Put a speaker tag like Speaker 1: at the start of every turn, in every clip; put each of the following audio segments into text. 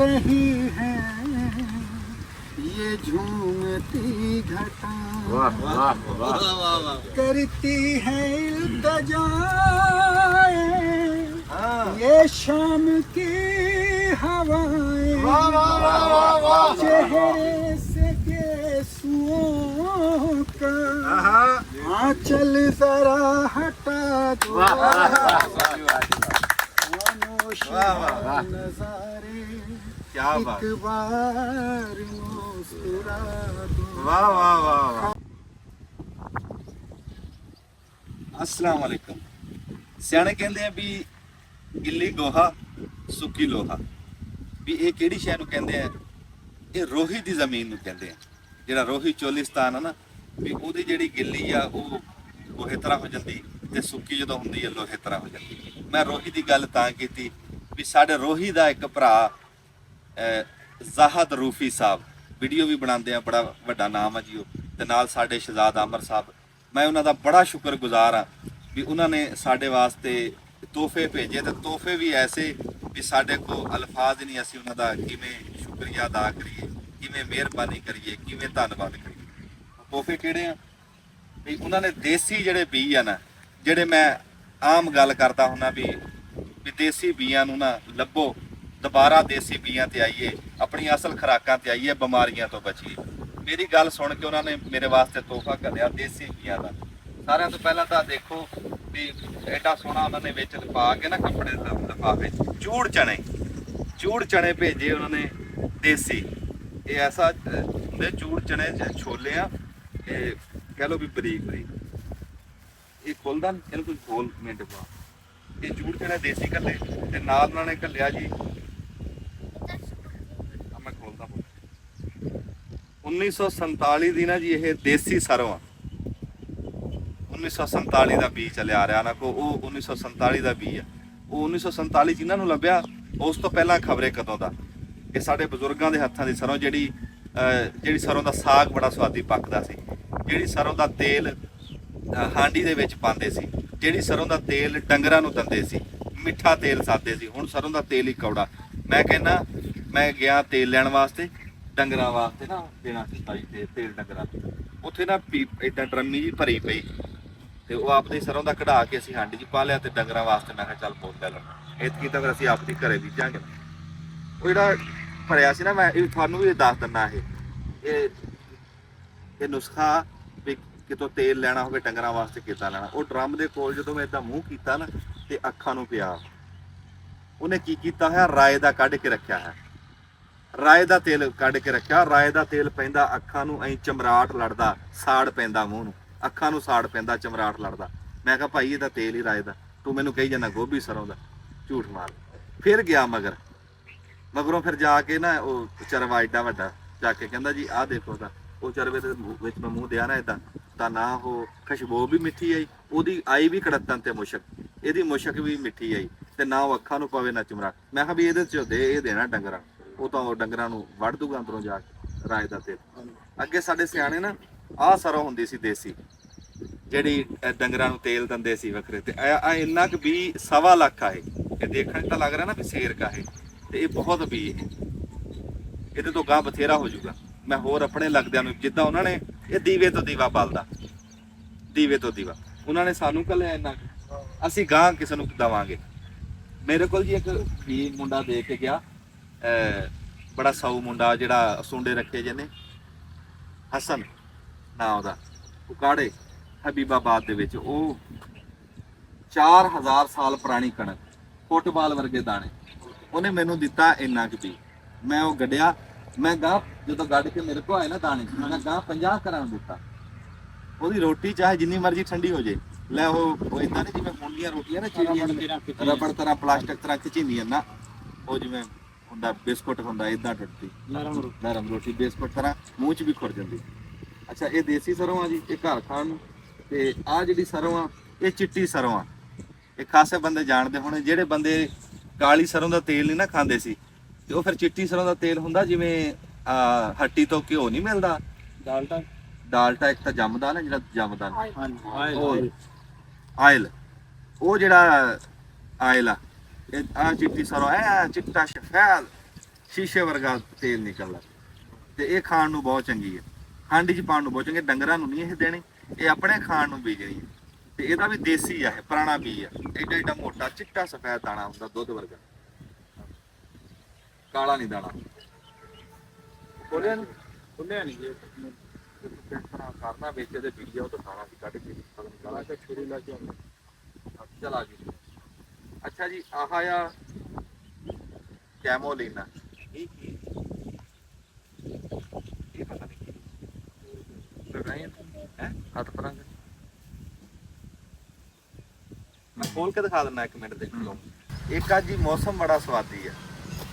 Speaker 1: रही है ये झूमती घटा, करती है इल्तिजाएं ये शाम की हवाएं, चेहरे से केसुओं का आंचल जरा हटा दो, नजारे
Speaker 2: क्या बात,
Speaker 1: एक बार मुस्कुरा दो।
Speaker 2: वाह वाह वाह वाह। अस्सलाम वालेकुम। ਸਿਆਣੇ ਕਹਿੰਦੇ ਆ ਵੀ ਗਿੱਲੀ ਗੋਹਾ ਸੁੱਕੀ ਲੋਹਾ, ਵੀ ਇਹ ਕਿਹੜੀ ਸ਼ੈ ਨੂੰ ਕਹਿੰਦੇ ਆ? ਇਹ ਰੋਹੀ ਦੀ ਜ਼ਮੀਨ ਨੂੰ ਕਹਿੰਦੇ ਆ। ਜਿਹੜਾ ਰੋਹੀ ਚੋਲਿਸਤਾਨ ਆ ਨਾ, ਵੀ ਉਹਦੀ ਜਿਹੜੀ ਗਿੱਲੀ ਆ ਉਹ ਗੋਹੇ ਤਰ੍ਹਾਂ ਹੋ ਜਾਂਦੀ ਤੇ ਸੁੱਕੀ ਜਦੋਂ ਹੁੰਦੀ ਹੈ ਲੋਹੇ ਤਰ੍ਹਾਂ ਹੋ ਜਾਂਦੀ। ਮੈਂ ਰੋਹੀ ਦੀ ਗੱਲ ਤਾਂ ਕੀਤੀ ਵੀ ਸਾਡੇ ਰੋਹੀ ਦਾ ਇੱਕ ਭਰਾ ਜ਼ਾਹਦ ਰੂਫੀ ਸਾਹਿਬ ਵੀਡੀਓ ਵੀ ਬਣਾਉਂਦੇ ਆ, ਬੜਾ ਵੱਡਾ ਨਾਮ ਆ ਜੀ ਉਹ, ਤੇ ਨਾਲ ਸਾਡੇ ਸ਼ਹਜ਼ਾਦ ਆਮਰ ਸਾਹਿਬ। ਮੈਂ ਉਹਨਾਂ ਦਾ ਬੜਾ ਸ਼ੁਕਰਗੁਜ਼ਾਰ ਆ ਵੀ ਉਹਨਾਂ ਨੇ ਸਾਡੇ ਵਾਸਤੇ ਤੋਹਫੇ ਭੇਜੇ, ਤੇ ਤੋਹਫੇ ਵੀ ਐਸੇ ਵੀ ਸਾਡੇ ਕੋਲ ਅਲਫਾਜ਼ ਨਹੀਂ, ਅਸੀਂ ਉਹਨਾਂ ਦਾ ਕਿਵੇਂ ਸ਼ੁਕਰੀਆ ਅਦਾ ਕਰੀਏ, ਕਿਵੇਂ ਮਿਹਰਬਾਨੀ ਕਰੀਏ, ਕਿਵੇਂ ਧੰਨਵਾਦ ਕਰੀਏ। ਤੋਹਫੇ ਕਿਹੜੇ ਆ ਵੀ ਉਹਨਾਂ ਨੇ ਦੇਸੀ ਜਿਹੜੇ ਬੀਜ ਆ ਨਾ, ਜਿਹੜੇ ਮੈਂ ਆਮ ਗੱਲ ਕਰਦਾ ਹੁੰਦਾ ਵੀ ਦੇਸੀ ਬੀਆਂ ਨੂੰ ਨਾ ਲੱਭੋ, ਦੁਬਾਰਾ ਦੇਸੀ ਬੀਆਂ ਤੇ ਆਈਏ, ਆਪਣੀਆਂ ਅਸਲ ਖੁਰਾਕਾਂ ਤੇ ਆਈਏ, ਬਿਮਾਰੀਆਂ ਤੋਂ ਬਚੀਏ। ਮੇਰੀ ਗੱਲ ਸੁਣ ਕੇ ਉਹਨਾਂ ਨੇ ਮੇਰੇ ਵਾਸਤੇ ਤੋਹਫਾ ਘੱਲਿਆ ਦੇਸੀ ਬੀਆਂ ਦਾ। ਸਾਰਿਆਂ ਤੋਂ ਪਹਿਲਾਂ ਤਾਂ ਦੇਖੋ ਵੀ ਐਡਾ ਸੋਹਣਾ ਉਹਨਾਂ ਨੇ ਵਿੱਚ ਲਿਪਾ ਕੇ ਨਾ ਕੱਪੜੇ ਲਿਫਾਫੇ ਚੂੜ ਚਣੇ ਭੇਜੇ ਉਹਨਾਂ ਨੇ ਦੇਸੀ। ਇਹ ਐਸਾ ਹੁੰਦੇ ਚੂੜ ਚਣੇ ਛੋਲੇ ਆ, ਇਹ ਕਹਿ ਲਓ ਵੀ ਬਰੀਕ ਬਰੀਕ, ਇਹ ਖੁੱਲਦਾ ਇਹਨੂੰ ਕੋਈ ਖੋਲ ਮਿੰਟ ਪਾ। ਇਹ ਚੂੜ ਚਣੇ ਦੇਸੀ ਘੱਲੇ, ਤੇ ਨਾਲ ਉਹਨਾਂ ਨੇ ਘੱਲਿਆ ਜੀ, ਮੈਂ ਖੋਲਦਾ 1947 ਦੀ ਨਾ ਜੀ ਇਹ ਦੇਸੀ ਸਰੋਂ ਆ। 1947 ਦਾ ਬੀਜ ਚੱਲਿਆ ਆ ਰਿਹਾ ਨਾ ਕੋ, ਉਹ 1947 ਦਾ ਬੀਜ ਆ। ਉਹ 1947 ਜਿਨ੍ਹਾਂ ਨੂੰ ਲੱਭਿਆ, ਉਸ ਤੋਂ ਪਹਿਲਾਂ ਖਬਰੇ ਕਦੋਂ ਦਾ। ਇਹ ਸਾਡੇ ਬਜ਼ੁਰਗਾਂ ਦੇ ਹੱਥਾਂ ਦੀ ਸਰੋਂ, ਜਿਹੜੀ ਸਰੋਂ ਦਾ ਸਾਗ ਬੜਾ ਸਵਾਦੀ ਪੱਕਦਾ ਸੀ, ਜਿਹੜੀ ਸਰੋਂ ਦਾ ਤੇਲ ਹਾਂਡੀ ਦੇ ਵਿੱਚ ਪਾਉਂਦੇ ਸੀ, ਜਿਹੜੀ ਸਰੋਂ ਦਾ ਤੇਲ ਡੰਗਰਾਂ ਨੂੰ ਦਿੰਦੇ ਸੀ, ਮਿੱਠਾ ਤੇਲ ਸਾਦੇ ਸੀ। ਹੁਣ ਸਰੋਂ ਦਾ ਤੇਲ ਹੀ ਕੌੜਾ। ਮੈਂ ਕਹਿੰਦਾ, ਮੈਂ ਗਿਆ ਤੇਲ ਲੈਣ ਵਾਸਤੇ, ਡੰਗਰਾਂ ਵਾਸਤੇ ਨਾ ਦੇਣਾ ਸੀ ਤੇਲ ਡੰਗਰਾਂ ਨੂੰ। ਉੱਥੇ ਨਾ ਏਦਾਂ ਡਰਮੀ ਜੀ ਭਰੀ ਪਈ, ਤੇ ਉਹ ਆਪਣੀ ਸਰੋਂ ਦਾ ਕਢਾ ਕੇ ਅਸੀਂ ਹਾਂਡੀ 'ਚ ਪਾ ਲਿਆ, ਤੇ ਡੰਗਰਾਂ ਵਾਸਤੇ ਮੈਂ ਕਿਹਾ ਚੱਲ ਬੋਲ ਲੈ ਲੈਣਾ। ਇਤਕੀ ਤਾਂ ਫਿਰ ਅਸੀਂ ਆਪਣੀ ਘਰੇ ਬੀਜਾਂਗੇ। ਉਹ ਜਿਹੜਾ ਭਰਿਆ ਸੀ ਨਾ, ਮੈਂ ਇਹ ਤੁਹਾਨੂੰ ਵੀ ਦੱਸ ਦਿੰਦਾ, ਇਹ ਨੁਸਖਾ ਵੀ ਕਿਤੋਂ ਤੇਲ ਲੈਣਾ ਹੋਵੇ ਡੰਗਰਾਂ ਵਾਸਤੇ ਕਿੱਦਾਂ ਲੈਣਾ। ਉਹ ਡਰਮ ਦੇ ਕੋਲ ਜਦੋਂ ਮੈਂ ਏਦਾਂ ਮੂੰਹ ਕੀਤਾ ਨਾ, ਤੇ ਅੱਖਾਂ ਨੂੰ ਪਿਆ, ਉਹਨੇ ਕੀ ਕੀਤਾ ਹੋਇਆ, ਰਾਏ ਦਾ ਕੱਢ ਕੇ ਰੱਖਿਆ ਹੈ, ਰਾਏ ਦਾ ਤੇਲ ਕੱਢ ਕੇ ਰੱਖਿਆ। ਰਾਏ ਦਾ ਤੇਲ ਪੈਂਦਾ ਅੱਖਾਂ ਨੂੰ, ਐਂ ਚਮਰਾਟ ਲੜਦਾ, ਸਾੜ ਪੈਂਦਾ ਮੂੰਹ ਨੂੰ, ਅੱਖਾਂ ਨੂੰ ਸਾੜ ਪੈਂਦਾ, ਚਮਰਾਟ ਲੜਦਾ। ਮੈਂ ਕਿਹਾ ਭਾਈ ਇਹਦਾ ਤੇਲ ਹੀ ਰਾਏ ਦਾ, ਤੂੰ ਮੈਨੂੰ ਕਹੀ ਜਾਂਦਾ ਗੋਭੀ ਸਰੋਂ ਦਾ, ਝੂਠ ਮਾਰ। ਫਿਰ ਗਿਆ ਮਗਰੋਂ ਫਿਰ ਜਾ ਕੇ ਨਾ ਉਹ ਚਰਵਾ ਏਡਾ ਵੱਡਾ ਜਾ ਕੇ ਕਹਿੰਦਾ ਜੀ ਆਹ ਦੇਖੋ ਤਾਂ, ਉਹ ਚਰਵੇ ਦੇ ਵਿੱਚ ਮੈਂ ਮੂੰਹ ਦਿਆ ਨਾ ਏਦਾਂ, ਤਾਂ ਨਾ ਉਹ ਖੁਸ਼ਬੂ ਵੀ ਮਿੱਠੀ ਆਈ, ਉਹਦੀ ਆਈ ਵੀ ਕੜੱਤਨ ਤੇ ਮੁਸ਼ਕ, ਇਹਦੀ ਮੁਸ਼ਕ ਵੀ ਮਿੱਠੀ ਆਈ, ਤੇ ਨਾ ਉਹ ਅੱਖਾਂ ਨੂੰ ਪਵੇ ਨਾ ਚਮਰਾਟ। ਮੈਂ ਕਿਹਾ ਵੀ ਇਹਦੇ ਚ ਇਹ ਦੇਣਾ ਡੰਗਰਾਂ, ਉਹ ਤਾਂ ਉਹ ਡੰਗਰਾਂ ਨੂੰ ਵੱਢ ਦੂਗਾ ਅੰਦਰੋਂ ਜਾ ਕੇ ਰਾਏ ਦਾ ਤੇਲ। ਅੱਗੇ ਸਾਡੇ ਸਿਆਣੇ ਨਾ ਆਹ ਸਰੋਂ ਹੁੰਦੀ ਸੀ ਦੇਸੀ, ਜਿਹੜੀ ਡੰਗਰਾਂ ਨੂੰ ਤੇਲ ਦਿੰਦੇ ਸੀ ਵੱਖਰੇ, ਤੇ ਆ ਇੰਨਾ ਕੁ ਵੀ 1.25 ਲੱਖ ਆ। ਇਹ ਦੇਖਣ 'ਚ ਤਾਂ ਲੱਗ ਰਿਹਾ ਨਾ ਵੀ ਸੇਰ ਕਾ ਇਹ, ਤੇ ਇਹ ਬਹੁਤ ਵੀ ਇਹਦੇ ਤੋਂ ਗਾਂ ਬਥੇਰਾ ਹੋ ਜਾਊਗਾ। ਮੈਂ ਹੋਰ ਆਪਣੇ ਲੱਗਦਿਆਂ ਨੂੰ, ਜਿੱਦਾਂ ਉਹਨਾਂ ਨੇ ਇਹ ਦੀਵੇ ਤੋਂ ਦੀਵਾ ਬਲਦਾ, ਦੀਵੇ ਤੋਂ ਦੀਵਾ ਉਹਨਾਂ ਨੇ ਸਾਨੂੰ ਘੱਲਿਆ ਇੰਨਾ, ਅਸੀਂ ਗਾਂ ਕਿਸੇ ਨੂੰ ਦੇਵਾਂਗੇ। ਮੇਰੇ ਕੋਲ ਜੀ ਇੱਕ ਵੀ ਮੁੰਡਾ ਦੇ ਕੇ ਗਿਆ, ਬੜਾ ਸਾਊ ਮੁੰਡਾ, ਜਿਹੜਾ ਸੁੰਡੇ ਰੱਖੇ ਜਿਹਨੇ, ਹਸਨ ਨਾਂ ਉਹਦਾ, ਉਕਾੜੇ ਹਬੀਬਾਬਾਦ ਦੇ ਵਿੱਚ। ਉਹ 4000 ਸਾਲ ਪੁਰਾਣੀ ਕਣਕ, ਫੁੱਟਬਾਲ ਵਰਗੇ ਦਾਣੇ, ਉਹਨੇ ਮੈਨੂੰ ਦਿੱਤਾ ਇੰਨਾ ਕੁ ਵੀ। ਮੈਂ ਉਹ ਗੱਡਿਆ, ਮੈਂ ਗਾਂ ਜਦੋਂ ਗੱਡ ਕੇ ਮੇਰੇ ਕੋਲ ਆਏ ਨਾ ਦਾਣੇ, ਮੈਂ ਗਾਂ 50 ਘਰਾਂ ਨੂੰ ਦਿੱਤਾ। ਉਹਦੀ ਰੋਟੀ ਚਾਹੇ ਜਿੰਨੀ ਮਰਜ਼ੀ ਠੰਡੀ ਹੋ ਜੇ, ਲੈ ਉਹ ਇਦਾਂ ਨਹੀਂ ਜਿਵੇਂ ਹੁਣ ਦੀਆਂ ਰੋਟੀਆਂ ਨਾ ਚੀੜੀਆਂ ਰਬੜ ਤਰ੍ਹਾਂ ਪਲਾਸਟਿਕ ਤਰ੍ਹਾਂ ਖਿਚੀਂਦੀਆਂ ਨਾ, ਉਹ ਜਿਵੇਂ ਹੁੰਦਾ ਬਿਸਕੁਟ ਹੁੰਦਾ, ਇਦਾਂ ਟੁੱਟਦੀ ਨਰਮ ਰੋਟੀ ਬਿਸਕੁਟ ਤਰ੍ਹਾਂ ਮੂੰਹ 'ਚ ਵੀ ਖੁਰ ਜਾਂਦੀ। ਅੱਛਾ, ਇਹ ਦੇਸੀ ਸਰੋਂ ਆ ਜੀ, ਇਹ ਘਰ ਖਾਣ ਨੂੰ। ਤੇ ਆਹ ਜਿਹੜੀ ਸਰੋਂ ਆ, ਇਹ ਚਿੱਟੀ ਸਰੋਂ ਆ। ਇਹ ਖਾਸੇ ਬੰਦੇ ਜਾਣਦੇ ਹੋਣੇ, ਜਿਹੜੇ ਬੰਦੇ ਕਾਲੀ ਸਰੋਂ ਦਾ ਤੇਲ ਨਹੀਂ ਨਾ ਖਾਂਦੇ ਸੀ, ਤੇ ਉਹ ਫਿਰ ਚਿੱਟੀ ਸਰੋਂ ਦਾ ਤੇਲ ਹੁੰਦਾ, ਜਿਵੇਂ ਹੱਟੀ ਤੋਂ ਘਿਓ ਨਹੀਂ ਮਿਲਦਾ, ਡਾਲਟਾ ਇੱਕ ਤਾਂ ਜੰਮਦਾ ਨਾ, ਜਿਹੜਾ ਜੰਮਦਾ ਆਇਲ, ਉਹ ਜਿਹੜਾ ਆਇਲ ਆ, ਇਹ ਆ ਚਿੱਟੀ ਸਰੋਂ, ਐ ਚਿੱਟਾ ਸ਼ਫੈਦ ਸ਼ੀਸ਼ੇ ਵਰਗਾ ਤੇਲ ਨਿਕਲਦਾ ਤੇ ਇਹ ਖਾਣ ਨੂੰ ਬਹੁਤ ਚੰਗੀ ਹੈ। ਹਾਂਡੀ 'ਚ ਪਾਉਣ ਨੂੰ ਬਹੁਤ ਚੰਗੀ, ਡੰਗਰਾਂ ਨੂੰ ਨਹੀਂ ਇਹ ਦੇਣੀ, ਇਹ ਆਪਣੇ ਖਾਣ ਨੂੰ ਬੀਜਣੀ ਹੈ। ਤੇ ਇਹਦਾ ਵੀ ਦੇਸੀ ਆ, ਇਹ ਪੁਰਾਣਾ ਬੀਜ ਆ, ਐਡਾ ਐਡਾ ਮੋਟਾ ਚਿੱਟਾ ਸਫੈਦ ਦਾਣਾ ਹੁੰਦਾ ਦੁੱਧ ਵਰਗਾ, ਕਾਲਾ ਨਹੀਂ ਦਾਣਾ। ਖੋਲਿਆ ਨਹੀਂ ਜੀ ਕਿਸ ਤਰ੍ਹਾਂ ਕਰਨਾ ਵਿੱਚ ਇਹਦੇ ਬੀਜ ਆ ਉਹ ਦਿਖਾਣਾ ਸੀ ਕੱਢ ਕੇ ਕਾਲਾ ਤੇ ਛੁਰੀ ਲਾ ਕੇ ਚਲਾ ਗਈ। ਅੱਛਾ ਜੀ ਆਹ ਆ ਕੈਮੋਲੀਨਾ, ਇਹ ਕੀ ਇਹ ਪਤਾ ਨਹੀਂ ਹੈ ਹੱਥ ਪਰਾਂ ਮੈਂ ਖੋਲ ਕੇ ਦਿਖਾ ਦਿੰਦਾ, ਇੱਕ ਮਿੰਟ ਦੇਖ ਲਓ। ਇੱਕ ਅੱਜ ਜੀ ਮੌਸਮ ਬੜਾ ਸਵਾਦੀ ਆ,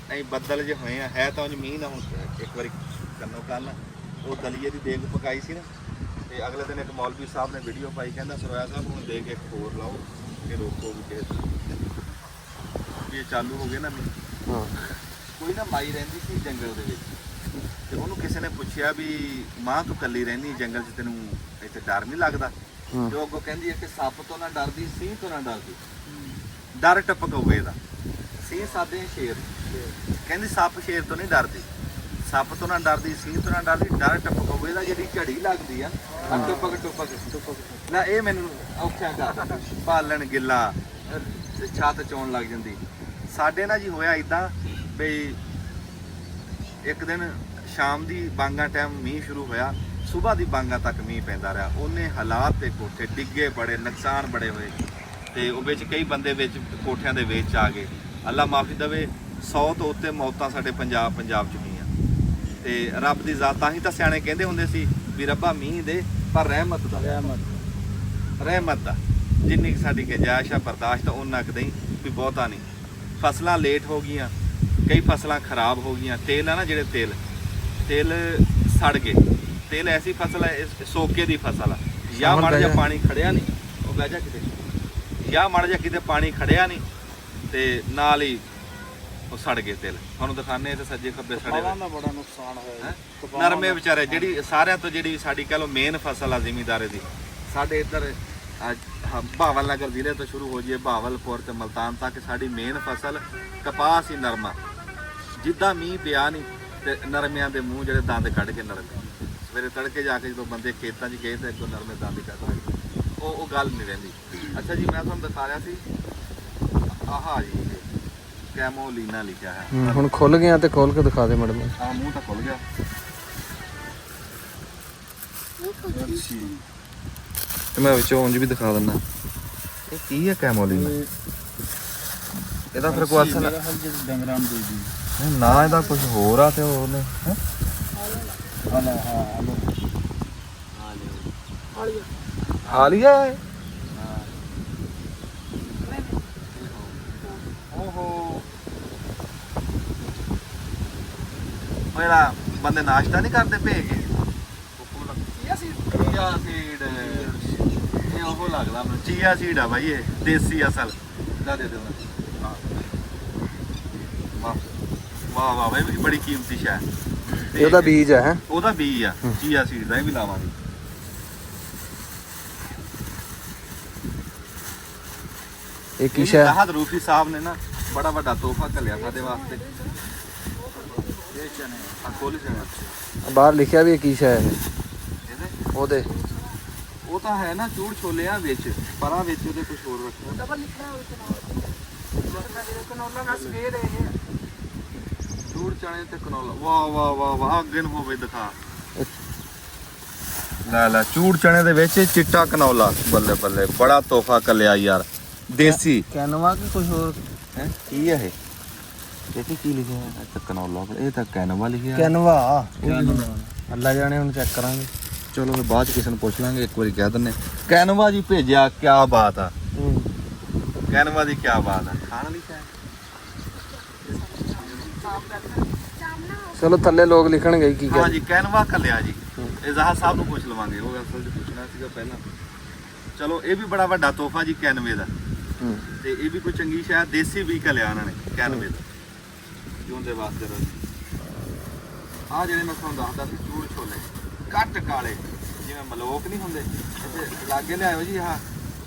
Speaker 2: ਨਹੀਂ ਬੱਦਲ ਜੇ ਹੋਏ ਆ, ਹੈ ਤਾਂ ਉਂਝ ਮੀਂਹ ਨਾ। ਹੁਣ ਇੱਕ ਵਾਰੀ ਕੰਨੋ ਕੱਲ ਉਹ ਦਲੀਏ ਦੀ ਦੇਗ ਪਕਾਈ ਸੀ ਨਾ, ਤੇ ਅਗਲੇ ਦਿਨ ਇੱਕ ਮੌਲਵੀ ਸਾਹਿਬ ਨੇ ਵੀਡੀਓ ਪਾਈ, ਕਹਿੰਦਾ ਸਰੋਇਆ ਸਾਹਿਬ ਹੁਣ ਦੇਖ ਇੱਕ ਹੋਰ ਲਾਓ ਕਿ ਰੋਕੋ ਵੀ ਇਹ ਚਾਲੂ ਹੋ ਗਏ ਨਾ ਮੀਂਹ। ਕੋਈ ਨਾ ਮਾਈ ਰਹਿੰਦੀ ਸੀ ਜੰਗਲ ਦੇ ਵਿੱਚ, ਤੇ ਉਹਨੂੰ ਕਿਸੇ ਨੇ ਪੁੱਛਿਆ ਵੀ ਮਾਂ ਤੂੰ ਇਕੱਲੀ ਰਹਿੰਦੀ ਜੰਗਲ 'ਚ, ਤੈਨੂੰ ਇੱਥੇ ਡਰ ਨਹੀਂ ਲੱਗਦਾ? ਤੇ ਉਹ ਅੱਗੋਂ ਕਹਿੰਦੀ ਹੈ ਕਿ ਸੱਪ ਤੋਂ ਨਾ ਡਰਦੀ, ਸਿੰਹ ਤੋਂ ਨਾ ਡਰਦੀ, ਡਰ ਟਪਕ ਹੋਵੇ ਦਾ। ਸਿੰਹ ਸਾਦੇ ਸ਼ੇਰ, ਕਹਿੰਦੀ ਸੱਪ ਸ਼ੇਰ ਤੋਂ ਨਹੀਂ ਡਰਦੀ, ਸੱਪ ਤੋਂ ਨਾ ਡਰਦੀ, ਸਿੰਹ ਤੋਂ ਨਾ ਡਰਦੀ, ਡਰ ਟਪਕ ਹੋਵੇ ਦਾ। ਜਿਹੜੀ ਝੜੀ ਲੱਗਦੀ ਆ ਟੁਪਕ ਟੁਪਕ ਨਾ, ਇਹ ਮੈਨੂੰ ਔਖਾ ਕਰਦਾ, ਪਾਲਣ ਗਿੱਲਾ ਛੱਤ ਚੋਣ ਲੱਗ ਜਾਂਦੀ। ਸਾਡੇ ਨਾਲ ਜੀ ਹੋਇਆ ਇਦਾਂ ਬਈ ਇੱਕ ਦਿਨ ਸ਼ਾਮ ਦੀ ਬਾਂਗਾ ਟਾਈਮ ਮੀਂਹ ਸ਼ੁਰੂ ਹੋਇਆ, ਸਵੇਰ ਦੀ ਬਾਂਗਾ ਤੱਕ ਮੀਂਹ ਪੈਂਦਾ ਰਿਹਾ। ਉਹਨੇ ਹਾਲਾਤ ਤੇ ਕੋਠੇ ਡਿੱਗੇ, ਬੜੇ ਨੁਕਸਾਨ ਬੜੇ ਹੋਏ, ਤੇ ਉਹ ਵਿੱਚ ਕਈ ਬੰਦੇ ਵਿੱਚ ਕੋਠਿਆਂ ਦੇ ਵਿੱਚ ਆ ਗਏ। ਅੱਲਾ ਮਾਫੀ ਦੇਵੇ, 100 ਤੋਂ ਉੱਤੇ ਮੌਤਾਂ ਸਾਡੇ ਪੰਜਾਬ 'ਚ ਹੋਈਆਂ। ਤੇ ਰੱਬ ਦੀ ਜ਼ਾਤ, ਤਾਂ ਹੀ ਤਾਂ ਸਿਆਣੇ ਕਹਿੰਦੇ ਹੁੰਦੇ ਸੀ ਵੀ ਰੱਬਾ ਮੀਂਹ ਦੇ ਪਰ ਰਹਿਮਤ ਦਾ, ਜਿੰਨੀ ਕੁ ਸਾਡੀ ਗੁੰਜਾਇਸ਼ ਆ ਬਰਦਾਸ਼ਤ ਉਹਨਾਂ ਕੁ ਨਹੀਂ, ਵੀ ਬਹੁਤਾ ਨਹੀਂ। ਫਸਲਾਂ ਲੇਟ ਹੋ ਗਈਆਂ, ਕਈ ਫਸਲਾਂ ਖਰਾਬ ਹੋ ਗਈਆਂ। ਤੇਲ ਆ ਨਾ, ਜਿਹੜੇ ਤੇਲ ਸੜ ਗਏ। ਤੇਲ ਐਸੀ ਫਸਲ ਹੈ, ਸੋਕੇ ਦੀ ਫਸਲ ਆ, ਜਾਂ ਮੜ ਜਾ ਪਾਣੀ ਖੜਿਆ ਨਹੀਂ, ਉਹ ਬਹਿ ਜਾ ਕਿਤੇ, ਜਾਂ ਮੜ ਜਾ ਕਿਤੇ ਪਾਣੀ ਖੜਿਆ ਨਹੀਂ ਤੇ ਨਾਲ ਹੀ ਉਹ ਸੜ ਗਏ ਤੇਲ। ਤੁਹਾਨੂੰ ਦਿਖਾਣੇ ਤੇ ਸੱਜੇ ਖੱਬੇ ਸੜੇ ਹੋਏ।
Speaker 1: ਬੜਾ ਨੁਕਸਾਨ ਹੋਇਆ
Speaker 2: ਨਰਮੇ ਵਿਚਾਰੇ, ਜਿਹੜੀ ਸਾਰਿਆਂ ਤੋਂ ਜਿਹੜੀ ਸਾਡੀ ਕਹ ਲਓ ਮੇਨ ਫਸਲ ਆ ਜ਼ਿਮੀਂਦਾਰੇ ਦੀ, ਸਾਡੇ ਇੱਧਰ ਬਹਾਵਲ ਨਗਰ ਜ਼ਿਲ੍ਹੇ ਤੋਂ ਸ਼ੁਰੂ ਹੋ ਜਾਈਏ, ਬਹਾਵਲਪੁਰ ਤੇ ਮਲਤਾਨ ਤੱਕ ਸਾਡੀ ਮੇਨ ਫਸਲ ਕਪਾਹ ਸੀ, ਨਰਮਾ। ਜਿੱਦਾਂ ਮੀਂਹ ਪਿਆ ਨਹੀਂ ਤੇ ਨਰਮਿਆਂ ਦੇ ਮੂੰਹ ਜਿਹੜੇ ਦੰਦ ਕੱਢ ਕੇ ਨਰਮੇ, ਸਵੇਰੇ ਤੜਕੇ ਜਾ ਕੇ ਜਦੋਂ ਬੰਦੇ ਖੇਤਾਂ 'ਚ ਗਏ ਤੇ ਅੱਗੋਂ ਨਰਮੇ ਦੰਦ ਕੱਢ ਲਏ, ਉਹ ਗੱਲ ਨਹੀਂ ਰਹਿੰਦੀ। ਅੱਛਾ ਜੀ ਮੈਂ ਤੁਹਾਨੂੰ ਦਿਖਾ ਰਿਹਾ ਸੀ, ਆਹ ਜੀ ਕੈਮੋਲੀਨਾ ਲਿਖਿਆ ਹੈ।
Speaker 3: ਹੁਣ ਖੁੱਲ ਗਿਆ ਤੇ ਖੋਲ ਕੇ ਦਿਖਾ ਦੇ ਮੈਡਮ।
Speaker 2: ਆਹ ਮੂੰਹ ਤਾਂ ਖੁੱਲ ਗਿਆ। ਤੇ ਮੈਂ ਵਿੱਚੋਂ ਉਂਝ ਵੀ ਦਿਖਾ ਦਿੰਦਾ। ਇਹ ਕੀ ਹੈ ਕੈਮੋਲੀਨਾ? ਇਹਦਾ ਫਿਰ ਕੋਈ ਅਸਲ
Speaker 1: ਡੰਗਰਾਂ ਨੂੰ ਦੇ
Speaker 2: ਨਾ, ਇਹਦਾ ਕੁਝ ਹੋਰ ਆ ਤੇ ਉਹਨੇ ਹਾਲੀਆ ਹੈ। ਓਹੋ, ਮੇਰਾ ਬੰਦੇ ਨਾਸ਼ਤਾ ਨਹੀਂ ਕਰਦੇ ਭੇਜ ਕੇ ਚੀਆ ਸੀਡ, ਇਹ ਉਹ ਲੱਗਦਾ ਮੈਨੂੰ ਚੀਆ ਸੀਡ ਆ ਬਾਈ, ਇਹ ਦੇਸੀ ਅਸਲ ਦਾ ਦੇ ਦੇ। ਵਾਹ ਵਾਹ ਵਾਹ, ਇਹ ਵੀ ਬੜੀ ਕੀਮਤੀ ਸ਼ੈ।
Speaker 3: ਇਹ ਉਹਦਾ ਬੀਜ ਹੈ,
Speaker 2: ਉਹਦਾ ਬੀਜ ਆ ਚੀਆ ਸੀਡ ਦਾ, ਇਹ ਵੀ ਲਾਵਾਂਗੇ।
Speaker 3: ਇਹ ਕੀ ਸ਼ੈ?
Speaker 2: ਰਾਹਤ ਰੂਫੀ ਸਾਹਿਬ ਨੇ ਨਾ ਬੜਾ ਵੱਡਾ ਤੋਹਫਾ ਘੱਲਿਆ ਸਾਡੇ ਵਾਸਤੇ। ਇਹ ਚਨੇ ਆ ਕੋਲੀ ਚਨੇ,
Speaker 3: ਬਾਹਰ ਲਿਖਿਆ ਵੀ ਇਹ ਕੀ ਸ਼ੈ ਹੈ
Speaker 2: ਇਹਦੇ
Speaker 3: ਉਹਦੇ?
Speaker 2: ਉਹ ਤਾਂ ਹੈ ਨਾ ਚੂੜ ਛੋਲੇ ਆ ਵਿੱਚ, ਪਰਾਂ ਵਿੱਚ ਉਹਦੇ ਕੁਝ ਹੋਰ ਰੱਖਿਆ। ਚੂੜ ਚਣੇ ਤੇ ਕਨੌਲਾ, ਵਾਹ ਵਾਹ ਵਾਹ ਵਾਹ, ਅੱਗੇ ਨੂੰ ਹੋਵੇ ਦਿਖਾ। ਲੈ ਚੂੜ ਚਣੇ ਦੇ ਵਿੱਚ ਚਿੱਟਾ ਕਨੌਲਾ, ਬੱਲੇ ਬੱਲੇ, ਬੜਾ ਤੋਹਫਾ ਕੱਲਿਆ ਯਾਰ, ਦੇਸੀ।
Speaker 3: ਕੈਨਵਾ ਕੀ ਕੁਝ ਹੋਰ
Speaker 2: ਹੈ ਕੀ ਹੈ ਇਹ ਕੀ ਲਿਖਿਆ ਹੈ? ਅੱਛਾ ਕਨੌਲਾ, ਇਹ ਤਾਂ ਕੈਨਵਾ ਲਿਖਿਆ।
Speaker 3: ਕੈਨਵਾ ਅੱਲਾ ਜਾਣੇ, ਹੁਣ ਚੈੱਕ ਕਰਾਂਗੇ।
Speaker 2: ਚਲੋ ਫਿਰ ਬਾਅਦ ਚ ਕਿਸੇ ਨੂੰ ਪੁੱਛ ਲਾਂਗੇ, ਇੱਕ ਵਾਰੀ ਕਹਿ ਦਿੰਨੇ ਕੈਨਵਾ ਜੀ ਭੇਜਿਆ, ਕਿਆ ਬਾਤ ਆ। ਕੈਨਵਾ ਦੀ ਕਿਆ ਬਾਤ ਆ, ਖਾਣ ਵਾਲੀ ਸ਼ੈ।
Speaker 3: ਚਲੋ ਥੱਲੇ ਲੋਕ ਲਿਖਣਗੇ ਕੀ
Speaker 2: ਹਾਂ ਜੀ ਕੈਨਵਾ ਕੱਲਿਆ ਜੀ, ਇਜ਼ਾਹਰ ਸਾਹਿਬ ਨੂੰ ਪੁੱਛ ਲਵਾਂਗੇ, ਉਹ ਅਸਲ ਚ ਪੁੱਛਣਾ ਸੀਗਾ ਪਹਿਲਾਂ। ਚਲੋ ਇਹ ਵੀ ਬੜਾ ਵੱਡਾ ਤੋਹਫਾ ਜੀ ਕੈਨਵੇ ਦਾ, ਤੇ ਇਹ ਵੀ ਕੋਈ ਚੰਗੀ ਸ਼ੈ, ਦੇਸੀ ਵੀ ਕੱਲਿਆ ਉਹਨਾਂ ਨੇ ਕੈਨਵੇ ਦਾ, ਜਿਉਂਦੇ ਵਾਸਤੇ ਰਹੋ। ਆਹ ਜਿਹੜੇ ਮੈਂ ਤੁਹਾਨੂੰ ਦੱਸਦਾ ਸੀ ਚੂੜ ਛੋਲੇ, ਕੱਟ ਕਾਲੇ, ਜਿਵੇਂ ਮਲੋਕ ਨਹੀਂ ਹੁੰਦੇ, ਲਾਗੇ ਲਿਆਇਓ ਜੀ। ਆਹ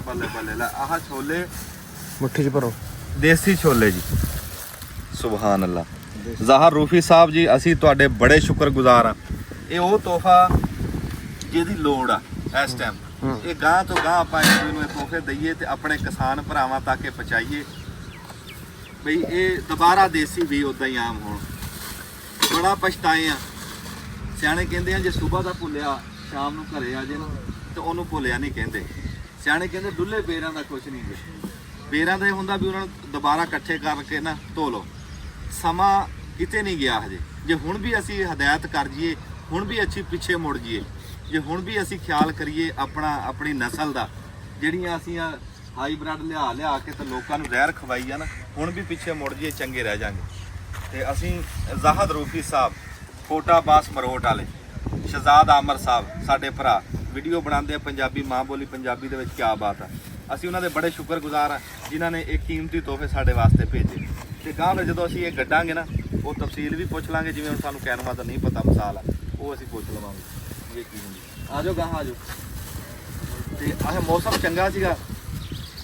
Speaker 2: ਬੱਲੇ ਬੱਲੇ, ਲੈ ਆਹ ਛੋਲੇ
Speaker 3: ਮੁੱਠੀ 'ਚ ਭਰੋ,
Speaker 2: ਦੇਸੀ ਛੋਲੇ ਜੀ, ਸੁਭਾਨ ਅੱਲਾ, ਜ਼ਾਹਰ ਰੂਫੀ ਸਾਹਿਬ ਜੀ, ਅਸੀਂ ਤੁਹਾਡੇ ਬੜੇ ਸ਼ੁਕਰਗੁਜ਼ਾਰ ਆ। ਇਹ ਉਹ ਤੋਹਫਾ ਜਿਹਦੀ ਲੋੜ ਆ ਇਸ ਟਾਈਮ। ਇਹ ਗਾਂ ਤੋਂ ਗਾਂ ਆਪਾਂ ਇੱਕ ਦੂਜੇ ਨੂੰ ਇਹ ਤੋਹਫੇ ਦਈਏ ਤੇ ਆਪਣੇ ਕਿਸਾਨ ਭਰਾਵਾਂ ਤੱਕ ਇਹ ਪਹੁੰਚਾਈਏ ਬਈ ਇਹ ਦੁਬਾਰਾ ਦੇਸੀ ਵੀ ਉਦਾਂ ਹੀ ਆਮ ਹੋਣ। ਬੜਾ ਪਛਤਾਏ ਆ। ਸਿਆਣੇ ਕਹਿੰਦੇ ਆ ਜੇ ਸਵੇਰ ਦਾ ਭੁੱਲਿਆ ਸ਼ਾਮ ਨੂੰ ਘਰੇ ਆ ਜੇ ਨਾ ਤੇ ਉਹਨੂੰ ਭੁੱਲਿਆ ਨਹੀਂ ਕਹਿੰਦੇ। ਸਿਆਣੇ ਕਹਿੰਦੇ ਡੁੱਲੇ ਬੇਰਾਂ ਦਾ ਕੁਝ ਨਹੀਂ ਗੇ। ਬੇਰਾਂ ਦਾ ਇਹ ਹੁੰਦਾ ਵੀ ਉਹਨਾਂ ਨੂੰ ਦੁਬਾਰਾ ਇਕੱਠੇ ਕਰਕੇ ਨਾ ਧੋ ਲਓ। ਸਮਾਂ ਕਿਤੇ ਨਹੀਂ ਗਿਆ ਹਜੇ। ਜੇ ਹੁਣ ਵੀ ਅਸੀਂ ਹਦਾਇਤ ਕਰ ਜੀਏ, ਹੁਣ ਵੀ ਅੱਛੀ ਪਿੱਛੇ ਮੁੜ ਜੀਏ, ਜੇ ਹੁਣ ਵੀ ਅਸੀਂ ਖਿਆਲ ਕਰੀਏ ਆਪਣੀ ਨਸਲ ਦਾ, ਜਿਹੜੀਆਂ ਅਸੀਂ ਹਾਈਬ੍ਰਿਡ ਲਿਆ ਕੇ ਤੇ ਲੋਕਾਂ ਨੂੰ ਜ਼ਹਿਰ ਖਵਾਈ ਆ ਨਾ, ਹੁਣ ਵੀ ਪਿੱਛੇ ਮੁੜ ਜੀਏ ਚੰਗੇ ਰਹਿ ਜਾਾਂਗੇ। ਤੇ ਅਸੀਂ ਜ਼ਾਹਦ ਰੂਫੀ ਸਾਹਿਬ, ਕੋਟਾ ਬਾਸ ਮਰੋਟ ਵਾਲੇ, ਸ਼ਹਜ਼ਾਦ ਆਮਰ ਸਾਹਿਬ ਸਾਡੇ ਭਰਾ ਵੀਡੀਓ ਬਣਾਉਂਦੇ ਆ ਪੰਜਾਬੀ, ਮਾਂ ਬੋਲੀ ਪੰਜਾਬੀ ਦੇ ਵਿੱਚ, ਕਿਆ ਬਾਤ ਆ। ਅਸੀਂ ਉਹਨਾਂ ਦੇ ਬੜੇ ਸ਼ੁਕਰਗੁਜ਼ਾਰ ਆ ਜਿਨ੍ਹਾਂ ਨੇ ਇਹ ਕੀਮਤੀ ਤੋਹਫੇ ਸਾਡੇ ਵਾਸਤੇ ਭੇਜੇ। ਤੇ ਗਾਂ ਫਿਰ ਜਦੋਂ ਅਸੀਂ ਇਹ ਗੱਡਾਂਗੇ ਨਾ, ਉਹ ਤਫਸੀਲ ਵੀ ਪੁੱਛ ਲਾਂਗੇ। ਜਿਵੇਂ ਹੁਣ ਸਾਨੂੰ ਕਹਿਣਾ ਤਾਂ ਨਹੀਂ ਪਤਾ ਮਿਸਾਲ ਆ, ਉਹ ਅਸੀਂ ਪੁੱਛ ਲਵਾਂਗੇ ਇਹ ਕੀ ਹੁੰਦੀ। ਆ ਜਾਓ ਗਾਂ ਆ ਜਾਓ। ਤੇ ਆਹ ਮੌਸਮ ਚੰਗਾ ਸੀਗਾ,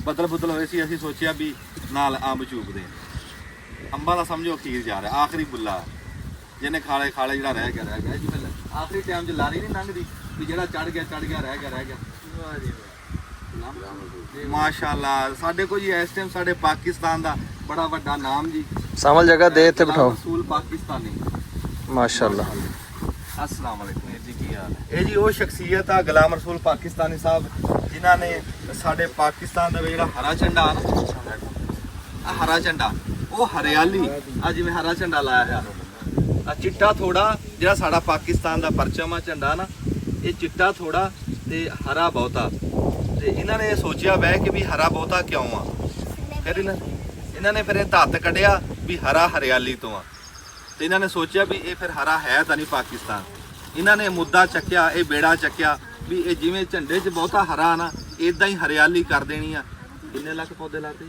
Speaker 2: ਬੱਦਲ ਬੁੱਦਲ ਹੋਏ ਸੀ। ਅਸੀਂ ਸੋਚਿਆ ਵੀ ਨਾਲ ਅੰਬ ਚੂਪਦੇ ਆ। ਅੰਬਾਂ ਦਾ ਸਮਝੋ ਅਖੀਰ ਜਾ ਰਿਹਾ, ਆਖਰੀ ਬੁੱਲਾ ਜਿਹਨੇ ਖਾਲੇ ਜਿਹੜਾ ਰਹਿ ਗਿਆ ਜੀ। ਪਹਿਲਾਂ ਆਖਰੀ ਟਾਈਮ 'ਚ ਲਾਰੀ ਨਹੀਂ ਲੰਘਦੀ ਵੀ ਜਿਹੜਾ ਚੜ ਗਿਆ ਰਹਿ ਗਿਆ। ਮਾਸ਼ਾਅੱਲਾ, ਸਾਡੇ ਕੋਲ ਜੀ ਇਸ ਟਾਈਮ ਸਾਡੇ ਪਾਕਿਸਤਾਨ ਦਾ ਬੜਾ ਵੱਡਾ ਨਾਮ ਜੀ।
Speaker 3: ਸਾਮਲ ਜਗ੍ਹਾ ਦੇ ਇੱਥੇ ਬਿਠਾਓ।
Speaker 2: ਰਸੂਲ ਪਾਕਿਸਤਾਨੀ,
Speaker 3: ਮਾਸ਼ਾਅੱਲਾ।
Speaker 2: अस्सलाम वालेकुम जी, की हाल है? ਇਹ ਜੀ ਉਹ ਸ਼ਖਸੀਅਤ ਆ ਗੁਲਾਮ ਰਸੂਲ ਪਾਕਿਸਤਾਨੀ ਸਾਹਿਬ, ਜਿਨ੍ਹਾਂ ਨੇ ਸਾਡੇ ਪਾਕਿਸਤਾਨ ਦਾ ਜਿਹੜਾ ਹਰਾ ਝੰਡਾ ਆ ਨਾ, ਆ ਹਰਾ ਝੰਡਾ, ਉਹ ਹਰਿਆਲੀ ਆ ਜਿਵੇਂ ਹਰਾ ਝੰਡਾ ਲਾਇਆ ਹੈ। ਆ ਚਿੱਟਾ ਥੋੜਾ ਜਿਹੜਾ ਸਾਡਾ ਪਾਕਿਸਤਾਨ ਦਾ ਪਰਚਮ ਆ ਝੰਡਾ ਨਾ, ਇਹ ਚਿੱਟਾ ਥੋੜਾ ਤੇ ਹਰਾ ਬਹੁਤਾ। ਤੇ ਇਹਨਾਂ ਨੇ ਸੋਚਿਆ ਬਹਿ ਕਿ ਵੀ ਹਰਾ ਬਹੁਤਾ ਕਿਉਂ ਆ। ਫਿਰ ਇਹਨਾਂ ਨੇ ਫਿਰ ਇਹ ਧੱਤ ਕੱਢਿਆ ਵੀ ਹਰਾ ਹਰਿਆਲੀ ਤੋਂ ਆ। ਤੇ ਇਹਨਾਂ ਨੇ ਸੋਚਿਆ ਵੀ ਇਹ ਫਿਰ ਹਰਾ ਹੈ ਤਾਂ ਨਹੀਂ ਪਾਕਿਸਤਾਨ। ਇਹਨਾਂ ਨੇ ਮੁੱਦਾ ਚੱਕਿਆ, ਇਹ ਬੇੜਾ ਚੱਕਿਆ ਵੀ ਇਹ ਜਿਵੇਂ ਝੰਡੇ 'ਚ ਬਹੁਤਾ ਹਰਾ ਨਾ, ਇਦਾਂ ਹੀ ਹਰਿਆਲੀ ਕਰ ਦੇਣੀ ਆ। ਕਿੰਨੇ ਲੱਖ ਪੌਦੇ ਲਾਤੇ?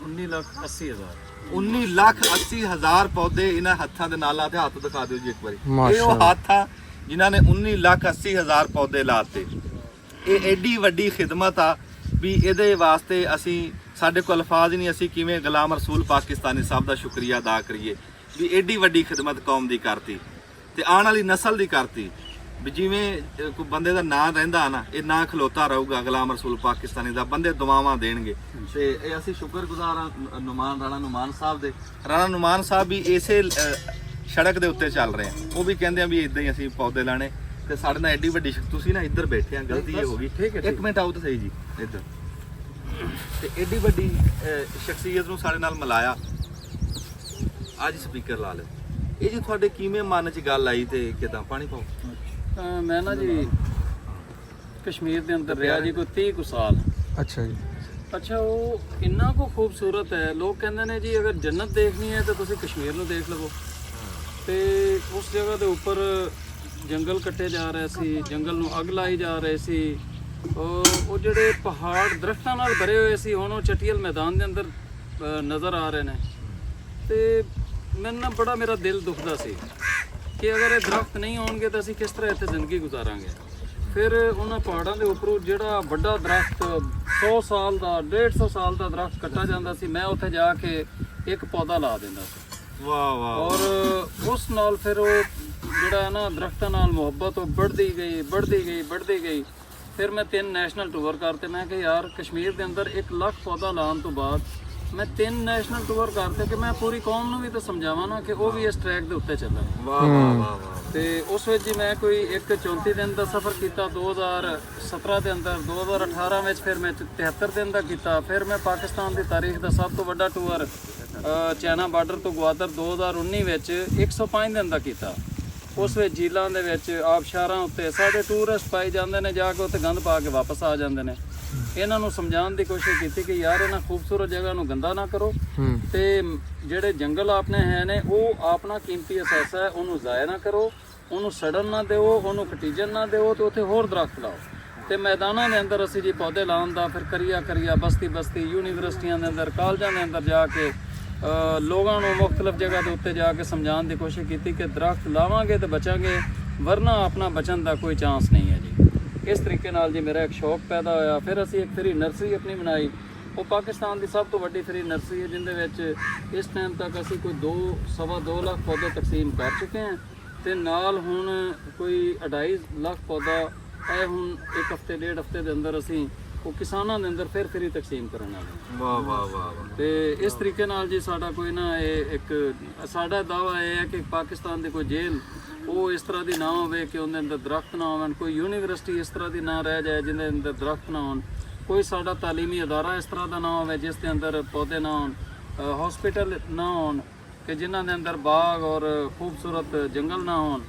Speaker 1: 19,80,000।
Speaker 2: 19,80,000 ਪੌਦੇ ਇਹਨਾਂ ਹੱਥਾਂ ਦੇ ਨਾਲ ਲਾਤੇ। ਹੱਥ ਦਿਖਾ ਦਿਓ ਜੀ ਇੱਕ ਵਾਰੀ। ਇਹ ਉਹ ਹੱਥ ਆ ਜਿਨ੍ਹਾਂ ਨੇ 19,80,000 ਪੌਦੇ ਲਾਤੇ। ਇਹ ਐਡੀ ਵੱਡੀ ਖਿਦਮਤ ਆ ਵੀ ਇਹਦੇ ਵਾਸਤੇ ਸਾਡੇ ਕੋਲ ਅਲਫਾਜ਼ ਨਹੀਂ, ਅਸੀਂ ਕਿਵੇਂ ਗੁਲਾਮ ਰਸੂਲ ਪਾਕਿਸਤਾਨੀ ਸਾਹਿਬ ਦਾ ਸ਼ੁਕਰੀਆ ਅਦਾ ਕਰੀਏ ਵੀ ਐਡੀ ਵੱਡੀ ਖਿਦਮਤ ਕੌਮ ਦੀ ਕਰਤੀ ਤੇ ਆਉਣ ਵਾਲੀ ਨਸਲ ਦੀ ਕਰਤੀ। ਵੀ ਜਿਵੇਂ ਕੋਈ ਬੰਦੇ ਦਾ ਨਾਂ ਰਹਿੰਦਾ ਨਾ, ਇਹ ਨਾਂ ਖਲੋਤਾ ਰਹੂਗਾ ਗੁਲਾਮ ਰਸੂਲ ਪਾਕਿਸਤਾਨੀ ਦਾ। ਬੰਦੇ ਦੁਆਵਾਂ ਦੇਣਗੇ। ਤੇ ਇਹ ਅਸੀਂ ਸ਼ੁਕਰਗੁਜ਼ਾਰ ਹਾਂ ਰਾਣਾ ਨੁਮਾਨ ਸਾਹਿਬ ਦੇ। ਰਾਣਾ ਨੁਮਾਨ ਸਾਹਿਬ ਵੀ ਇਸੇ ਸੜਕ ਦੇ ਉੱਤੇ ਚੱਲ ਰਹੇ ਆ। ਉਹ ਵੀ ਕਹਿੰਦੇ ਆ ਵੀ ਇਦਾਂ ਹੀ ਅਸੀਂ ਪੌਦੇ ਲਾਣੇ। ਤੇ ਸਾਡੇ ਨਾਲ ਐਡੀ ਵੱਡੀ ਤੁਸੀਂ ਨਾ ਇੱਧਰ ਬੈਠੇ ਆ, ਗਲਤੀ ਇਹ ਹੋ ਗਈ। ਇੱਕ ਮਿੰਟ ਆਓ ਤਾਂ ਸਹੀ ਜੀ ਇੱਧਰ। ਤੇ ਐਡੀ ਵੱਡੀ ਸ਼ਖਸੀਅਤ ਨੂੰ ਸਾਡੇ ਨਾਲ ਮਿਲਾਇਆ। ਅੱਜ ਸਪੀਕਰ ਲਾ ਲਓ। ਇਹ ਜੀ ਤੁਹਾਡੇ ਕਿਵੇਂ ਮਨ 'ਚ ਗੱਲ ਆਈ ਤੇ ਕਿਦਾਂ? ਪਾਣੀ ਪਾਓ।
Speaker 1: ਮੈਂ ਨਾ ਜੀ ਕਸ਼ਮੀਰ ਦੇ ਅੰਦਰ ਰਿਹਾ ਜੀ ਕੋਈ 30 ਕੁ ਸਾਲ।
Speaker 3: ਅੱਛਾ ਜੀ।
Speaker 1: ਅੱਛਾ, ਉਹ ਇੰਨਾ ਕੁ ਖੂਬਸੂਰਤ ਹੈ। ਲੋਕ ਕਹਿੰਦੇ ਨੇ ਜੀ ਅਗਰ ਜੰਨਤ ਦੇਖਣੀ ਹੈ ਤਾਂ ਤੁਸੀਂ ਕਸ਼ਮੀਰ ਨੂੰ ਦੇਖ ਲਵੋ। ਤੇ ਉਸ ਜਗ੍ਹਾ ਦੇ ਉੱਪਰ ਜੰਗਲ ਕੱਟੇ ਜਾ ਰਹੇ ਸੀ, ਜੰਗਲ ਨੂੰ ਅੱਗ ਲਾਈ ਜਾ ਰਹੇ ਸੀ। ਉਹ ਜਿਹੜੇ ਪਹਾੜ ਦਰਖਤਾਂ ਨਾਲ ਭਰੇ ਹੋਏ ਸੀ, ਹੁਣ ਉਹ ਚਟੀਲ ਮੈਦਾਨ ਦੇ ਅੰਦਰ ਨਜ਼ਰ ਆ ਰਹੇ ਨੇ। ਤੇ ਮੈਨੂੰ ਨਾ ਬੜਾ ਮੇਰਾ ਦਿਲ ਦੁਖਦਾ ਸੀ ਕਿ ਅਗਰ ਇਹ ਦਰਖਤ ਨਹੀਂ ਹੋਣਗੇ ਤਾਂ ਅਸੀਂ ਕਿਸ ਤਰ੍ਹਾਂ ਇੱਥੇ ਜ਼ਿੰਦਗੀ ਗੁਜ਼ਾਰਾਂਗੇ। ਫਿਰ ਉਹਨਾਂ ਪਹਾੜਾਂ ਦੇ ਉੱਪਰੋਂ ਜਿਹੜਾ ਵੱਡਾ ਦਰਖਤ 100 ਸਾਲ ਦਾ 150 ਸਾਲ ਦਾ ਦਰਖਤ ਕੱਟਾ ਜਾਂਦਾ ਸੀ, ਮੈਂ ਉੱਥੇ ਜਾ ਕੇ ਇੱਕ ਪੌਦਾ ਲਾ ਦਿੰਦਾ ਸੀ।
Speaker 2: ਵਾਹ ਵਾਹ।
Speaker 1: ਔਰ ਉਸ ਨਾਲ ਫਿਰ ਉਹ ਜਿਹੜਾ ਨਾ ਦਰਖਤਾਂ ਨਾਲ ਮੁਹੱਬਤ ਉਹ बढ़ती गई। ਫਿਰ ਮੈਂ 3 ਨੈਸ਼ਨਲ ਟੂਰ ਕਰਤੇ। ਮੈਂ ਕਿਹਾ ਯਾਰ ਕਸ਼ਮੀਰ ਦੇ ਅੰਦਰ 1 ਲੱਖ ਪੌਦਾ ਲਾਉਣ ਤੋਂ ਬਾਅਦ ਮੈਂ 3 ਨੈਸ਼ਨਲ ਟੂਰ ਕਰਤੇ ਕਿ ਮੈਂ ਪੂਰੀ ਕੌਮ ਨੂੰ ਵੀ ਤਾਂ ਸਮਝਾਵਾਂ ਨਾ ਕਿ ਉਹ ਵੀ ਇਸ ਟਰੈਕ ਦੇ ਉੱਤੇ ਚੱਲਣ।
Speaker 2: ਵਾਹ ਵਾਹ ਵਾਹ।
Speaker 1: ਤੇ ਉਸ ਵਿੱਚ ਜੀ ਮੈਂ ਕੋਈ 34 ਦਿਨ ਦਾ ਸਫ਼ਰ ਕੀਤਾ 2017 ਦੇ ਅੰਦਰ। 2018 ਵਿੱਚ ਫਿਰ ਮੈਂ 73 ਦਿਨ ਦਾ ਕੀਤਾ। ਫਿਰ ਮੈਂ ਪਾਕਿਸਤਾਨ ਦੀ ਤਾਰੀਖ ਦਾ ਸਭ ਤੋਂ ਵੱਡਾ ਟੂਰ ਚਾਈਨਾ ਬਾਰਡਰ ਤੋਂ ਗਵਾਦਰ 2019 ਵਿੱਚ 105 ਦਿਨ ਦਾ ਕੀਤਾ। ਉਸ ਵਿੱਚ ਝੀਲਾਂ ਦੇ ਵਿੱਚ ਆਬਸ਼ਾਰਾਂ ਉੱਤੇ ਸਾਡੇ ਟੂਰਿਸਟ ਪਾਏ ਜਾਂਦੇ ਨੇ, ਜਾ ਕੇ ਉੱਥੇ ਗੰਦ ਪਾ ਕੇ ਵਾਪਸ ਆ ਜਾਂਦੇ ਨੇ। ਇਹਨਾਂ ਨੂੰ ਸਮਝਾਉਣ ਦੀ ਕੋਸ਼ਿਸ਼ ਕੀਤੀ ਕਿ ਯਾਰ ਇਹਨਾਂ ਖੂਬਸੂਰਤ ਜਗ੍ਹਾ ਨੂੰ ਗੰਦਾ ਨਾ ਕਰੋ ਤੇ ਜਿਹੜੇ ਜੰਗਲ ਆਪਣੇ ਹੈ ਨੇ ਉਹ ਆਪਣਾ ਕੀਮਤੀ ਅਸਾਸਾ ਹੈ, ਉਹਨੂੰ ਜ਼ਾਇਆ ਨਾ ਕਰੋ, ਉਹਨੂੰ ਸੜਨ ਨਾ ਦਿਓ, ਉਹਨੂੰ ਖਟੀਜਨ ਨਾ ਦਿਓ ਤੇ ਉੱਥੇ ਹੋਰ ਦਰਖਤ ਲਾਓ। ਤੇ ਮੈਦਾਨਾਂ ਦੇ ਅੰਦਰ ਅਸੀਂ ਜੀ ਪੌਦੇ ਲਾਉਣ ਦਾ ਫਿਰ ਕਰੀਆ ਬਸਤੀ ਯੂਨੀਵਰਸਿਟੀਆਂ ਦੇ ਅੰਦਰ, ਕਾਲਜਾਂ ਦੇ ਅੰਦਰ ਜਾ ਕੇ ਲੋਕਾਂ ਨੂੰ ਮੁxtਲਫ ਜਗ੍ਹਾ ਦੇ ਉੱਤੇ ਜਾ ਕੇ ਸਮਝਾਉਣ ਦੀ ਕੋਸ਼ਿਸ਼ ਕੀਤੀ ਕਿ ਦਰਖਤ ਲਾਵਾਂਗੇ ਤੇ ਬਚਾਂਗੇ, ਵਰਨਾ ਆਪਣਾ ਬਚਣ ਦਾ ਕੋਈ ਚਾਂਸ ਨਹੀਂ ਹੈ ਜੀ। ਇਸ ਤਰੀਕੇ ਨਾਲ ਜੀ ਮੇਰਾ ਇੱਕ ਸ਼ੌਕ ਪੈਦਾ ਹੋਇਆ। ਫਿਰ ਅਸੀਂ ਇੱਕ ਨਰਸਰੀ ਆਪਣੀ ਬਣਾਈ ਉਹ ਪਾਕਿਸਤਾਨ ਦੀ ਸਭ ਤੋਂ ਵੱਡੀ ਫ੍ਰੀ ਨਰਸਰੀ ਹੈ, ਜਿੰਦੇ ਵਿੱਚ ਇਸ ਟਾਈਮ ਤੱਕ ਅਸੀਂ ਕੋਈ 2.25 ਲੱਖ ਪੌਦੇ ਤਕਸੀਮ ਕਰ ਚੁੱਕੇ ਹਾਂ ਤੇ ਨਾਲ ਹੁਣ ਕੋਈ 2.5 ਲੱਖ ਪੌਦਾ ਇਹ ਹੁਣ ਇੱਕ ਹਫ਼ਤੇ ਡੇਢ ਹਫ਼ਤੇ ਦੇ ਅੰਦਰ ਅਸੀਂ ਉਹ ਕਿਸਾਨਾਂ ਦੇ ਅੰਦਰ ਫਿਰ ਫ੍ਰੀ ਤਕਸੀਮ ਕਰਨ ਵਾਲੇ ਹਾਂ।
Speaker 2: ਵਾਹ ਵਾਹ ਵਾਹ।
Speaker 1: ਤੇ ਇਸ ਤਰੀਕੇ ਨਾਲ ਜੀ ਸਾਡਾ ਕੋਈ ਨਾ ਇਹ ਇੱਕ ਸਾਡਾ ਦਾਵਾ ਇਹ ਹੈ ਕਿ ਪਾਕਿਸਤਾਨ ਦੀ ਕੋਈ ਜੇਲ੍ਹ ਉਹ ਇਸ ਤਰ੍ਹਾਂ ਦੀ ਨਾ ਹੋਵੇ ਕਿ ਉਹਦੇ ਅੰਦਰ ਦਰਖਤ ਨਾ ਹੋਣ, ਕੋਈ ਯੂਨੀਵਰਸਿਟੀ ਇਸ ਤਰ੍ਹਾਂ ਦੀ ਨਾ ਰਹਿ ਜਾਏ ਜਿਹਦੇ ਅੰਦਰ ਦਰਖਤ ਨਾ ਹੋਣ, ਕੋਈ ਸਾਡਾ ਤਾਲੀਮੀ ਅਦਾਰਾ ਇਸ ਤਰ੍ਹਾਂ ਦਾ ਨਾ ਹੋਵੇ ਜਿਸ ਦੇ ਅੰਦਰ ਪੌਦੇ ਨਾ ਹੋਣ, ਹਸਪੀਟਲ ਨਾ ਹੋਣ ਕਿ ਜਿਨ੍ਹਾਂ ਦੇ ਅੰਦਰ ਬਾਗ ਔਰ ਖੂਬਸੂਰਤ ਜੰਗਲ ਨਾ ਹੋਣ।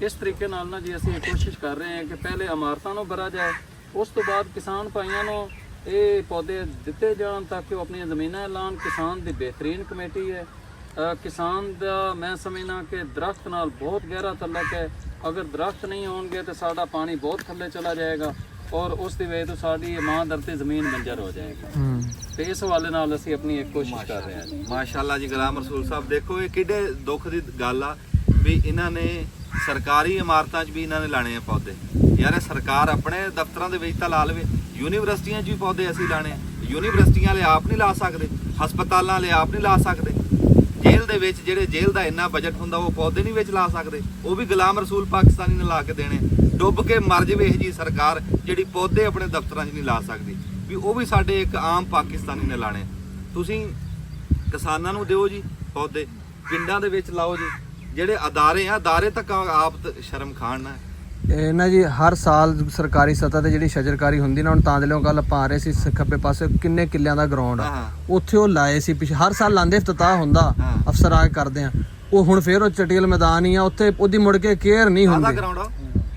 Speaker 1: ਇਸ ਤਰੀਕੇ ਨਾਲ ਨਾ ਜੀ ਅਸੀਂ ਇਹ ਕੋਸ਼ਿਸ਼ ਕਰ ਰਹੇ ਹਾਂ ਕਿ ਪਹਿਲੇ ਇਮਾਰਤਾਂ ਨੂੰ ਭਰਾ ਜਾਏ, ਉਸ ਤੋਂ ਬਾਅਦ ਕਿਸਾਨ ਭਾਈਆਂ ਨੂੰ ਇਹ ਪੌਦੇ ਦਿੱਤੇ ਜਾਣ ਤਾਂ ਕਿ ਉਹ ਆਪਣੀਆਂ ਜ਼ਮੀਨਾਂ ਐਲਾਨ। ਕਿਸਾਨ ਦੀ ਬਿਹਤਰੀਨ ਕਮੇਟੀ ਹੈ। ਕਿਸਾਨ ਦਾ ਮੈਂ ਸਮਝਣਾ ਕਿ ਦਰਖਤ ਨਾਲ ਬਹੁਤ ਗਹਿਰਾ ਤਲਕ ਹੈ। ਅਗਰ ਦਰਖਤ ਨਹੀਂ ਹੋਣਗੇ ਤਾਂ ਸਾਡਾ ਪਾਣੀ ਬਹੁਤ ਥੱਲੇ ਚਲਾ ਜਾਏਗਾ ਔਰ ਉਸ ਦੀ ਵਜ੍ਹਾ ਤੋਂ ਸਾਡੀ ਮਾਂ ਧਰਤੀ ਜ਼ਮੀਨ ਬੰਜਰ ਹੋ ਜਾਏਗੀ। ਤੇ ਇਸ ਹਵਾਲੇ ਨਾਲ ਅਸੀਂ ਆਪਣੀ ਇੱਕ ਕੋਸ਼ਿਸ਼ ਕਰ ਰਹੇ ਹਾਂ ਜੀ।
Speaker 2: ਮਾਸ਼ਾਅੱਲਾ ਜੀ ਗੁਲਾਮ ਰਸੂਲ ਸਾਹਿਬ, ਦੇਖੋ ਇਹ ਕਿੱਡੇ ਦੁੱਖ ਦੀ ਗੱਲ ਆ ਵੀ ਇਹਨਾਂ ਨੇ ਸਰਕਾਰੀ ਇਮਾਰਤਾਂ 'ਚ ਵੀ ਇਹਨਾਂ ਨੇ ਲਾਣੇ ਆ ਪੌਦੇ। ਯਾਰ ਇਹ ਸਰਕਾਰ ਆਪਣੇ ਦਫ਼ਤਰਾਂ ਦੇ ਵਿੱਚ ਤਾਂ ਲਾ ਲਵੇ, ਯੂਨੀਵਰਸਿਟੀਆਂ 'ਚ ਵੀ ਪੌਦੇ ਅਸੀਂ ਲਾਣੇ ਆ। ਯੂਨੀਵਰਸਿਟੀਆਂ ਵਾਲੇ ਆਪ ਨਹੀਂ ਲਾ ਸਕਦੇ, ਹਸਪਤਾਲਾਂ ਵਾਲੇ ਆਪ ਨਹੀਂ ਲਾ ਸਕਦੇ, ਜੇਲ੍ਹ ਦੇ ਵਿੱਚ ਜਿਹੜੇ ਜੇਲ੍ਹ ਦਾ ਇੰਨਾ ਬਜਟ ਹੁੰਦਾ ਉਹ ਪੌਦੇ ਨਹੀਂ ਵਿੱਚ ਲਾ ਸਕਦੇ, ਉਹ ਵੀ ਗੁਲਾਮ ਰਸੂਲ ਪਾਕਿਸਤਾਨੀ ਨੇ ਲਾ ਕੇ ਦੇਣੇ। ਡੁੱਬ ਕੇ ਮਰ ਜਾਵੇ ਇਹ ਜੀ ਸਰਕਾਰ ਜਿਹੜੀ ਪੌਦੇ ਆਪਣੇ ਦਫ਼ਤਰਾਂ 'ਚ ਨਹੀਂ ਲਾ ਸਕਦੀ, ਵੀ ਉਹ ਵੀ ਸਾਡੇ ਇੱਕ ਆਮ ਪਾਕਿਸਤਾਨੀ ਨੇ ਲਾਣੇ। ਤੁਸੀਂ ਕਿਸਾਨਾਂ ਨੂੰ ਦਿਓ ਜੀ ਪੌਦੇ, ਪਿੰਡਾਂ ਦੇ ਵਿੱਚ ਲਾਓ ਜੀ। ਜਿਹੜੇ ਅਦਾਰੇ ਤੱਕ ਆਪ ਸ਼ਰਮ ਖਾਣ ਨਾ।
Speaker 3: ਇਹ ਨਾ ਜੀ ਹਰ ਸਾਲ ਸਰਕਾਰੀ ਸਤਹ ਤੇ ਜਿਹੜੀ ਸ਼ਜਰਕਾਰੀ ਹੁੰਦੀ ਨਾ, ਹੁਣ ਤਾਂ ਦੇ ਲੋਕ ਗੱਲ ਆਪਾਂ ਆ ਰਹੇ ਸੀ ਖੱਬੇ ਪਾਸੇ ਕਿੰਨੇ ਕਿੱਲਿਆਂ ਦਾ ਗਰਾਊਂਡ ਆ, ਉੱਥੇ ਉਹ ਲਾਏ ਸੀ ਪਿਛੇ, ਹਰ ਸਾਲ ਲਾਉਂਦੇ, ਇਫਤਤਾਹ ਹੁੰਦਾ, ਅਫਸਰ ਆ ਕੇ ਕਰਦੇ ਆ। ਉਹ ਹੁਣ ਫੇਰ ਉਹ ਚਟੀਲ ਮੈਦਾਨ ਹੀ ਆ, ਉੱਥੇ ਉਹਦੀ ਮੁੜ ਕੇ ਕੇਅਰ ਨਹੀਂ ਹੁੰਦੀ।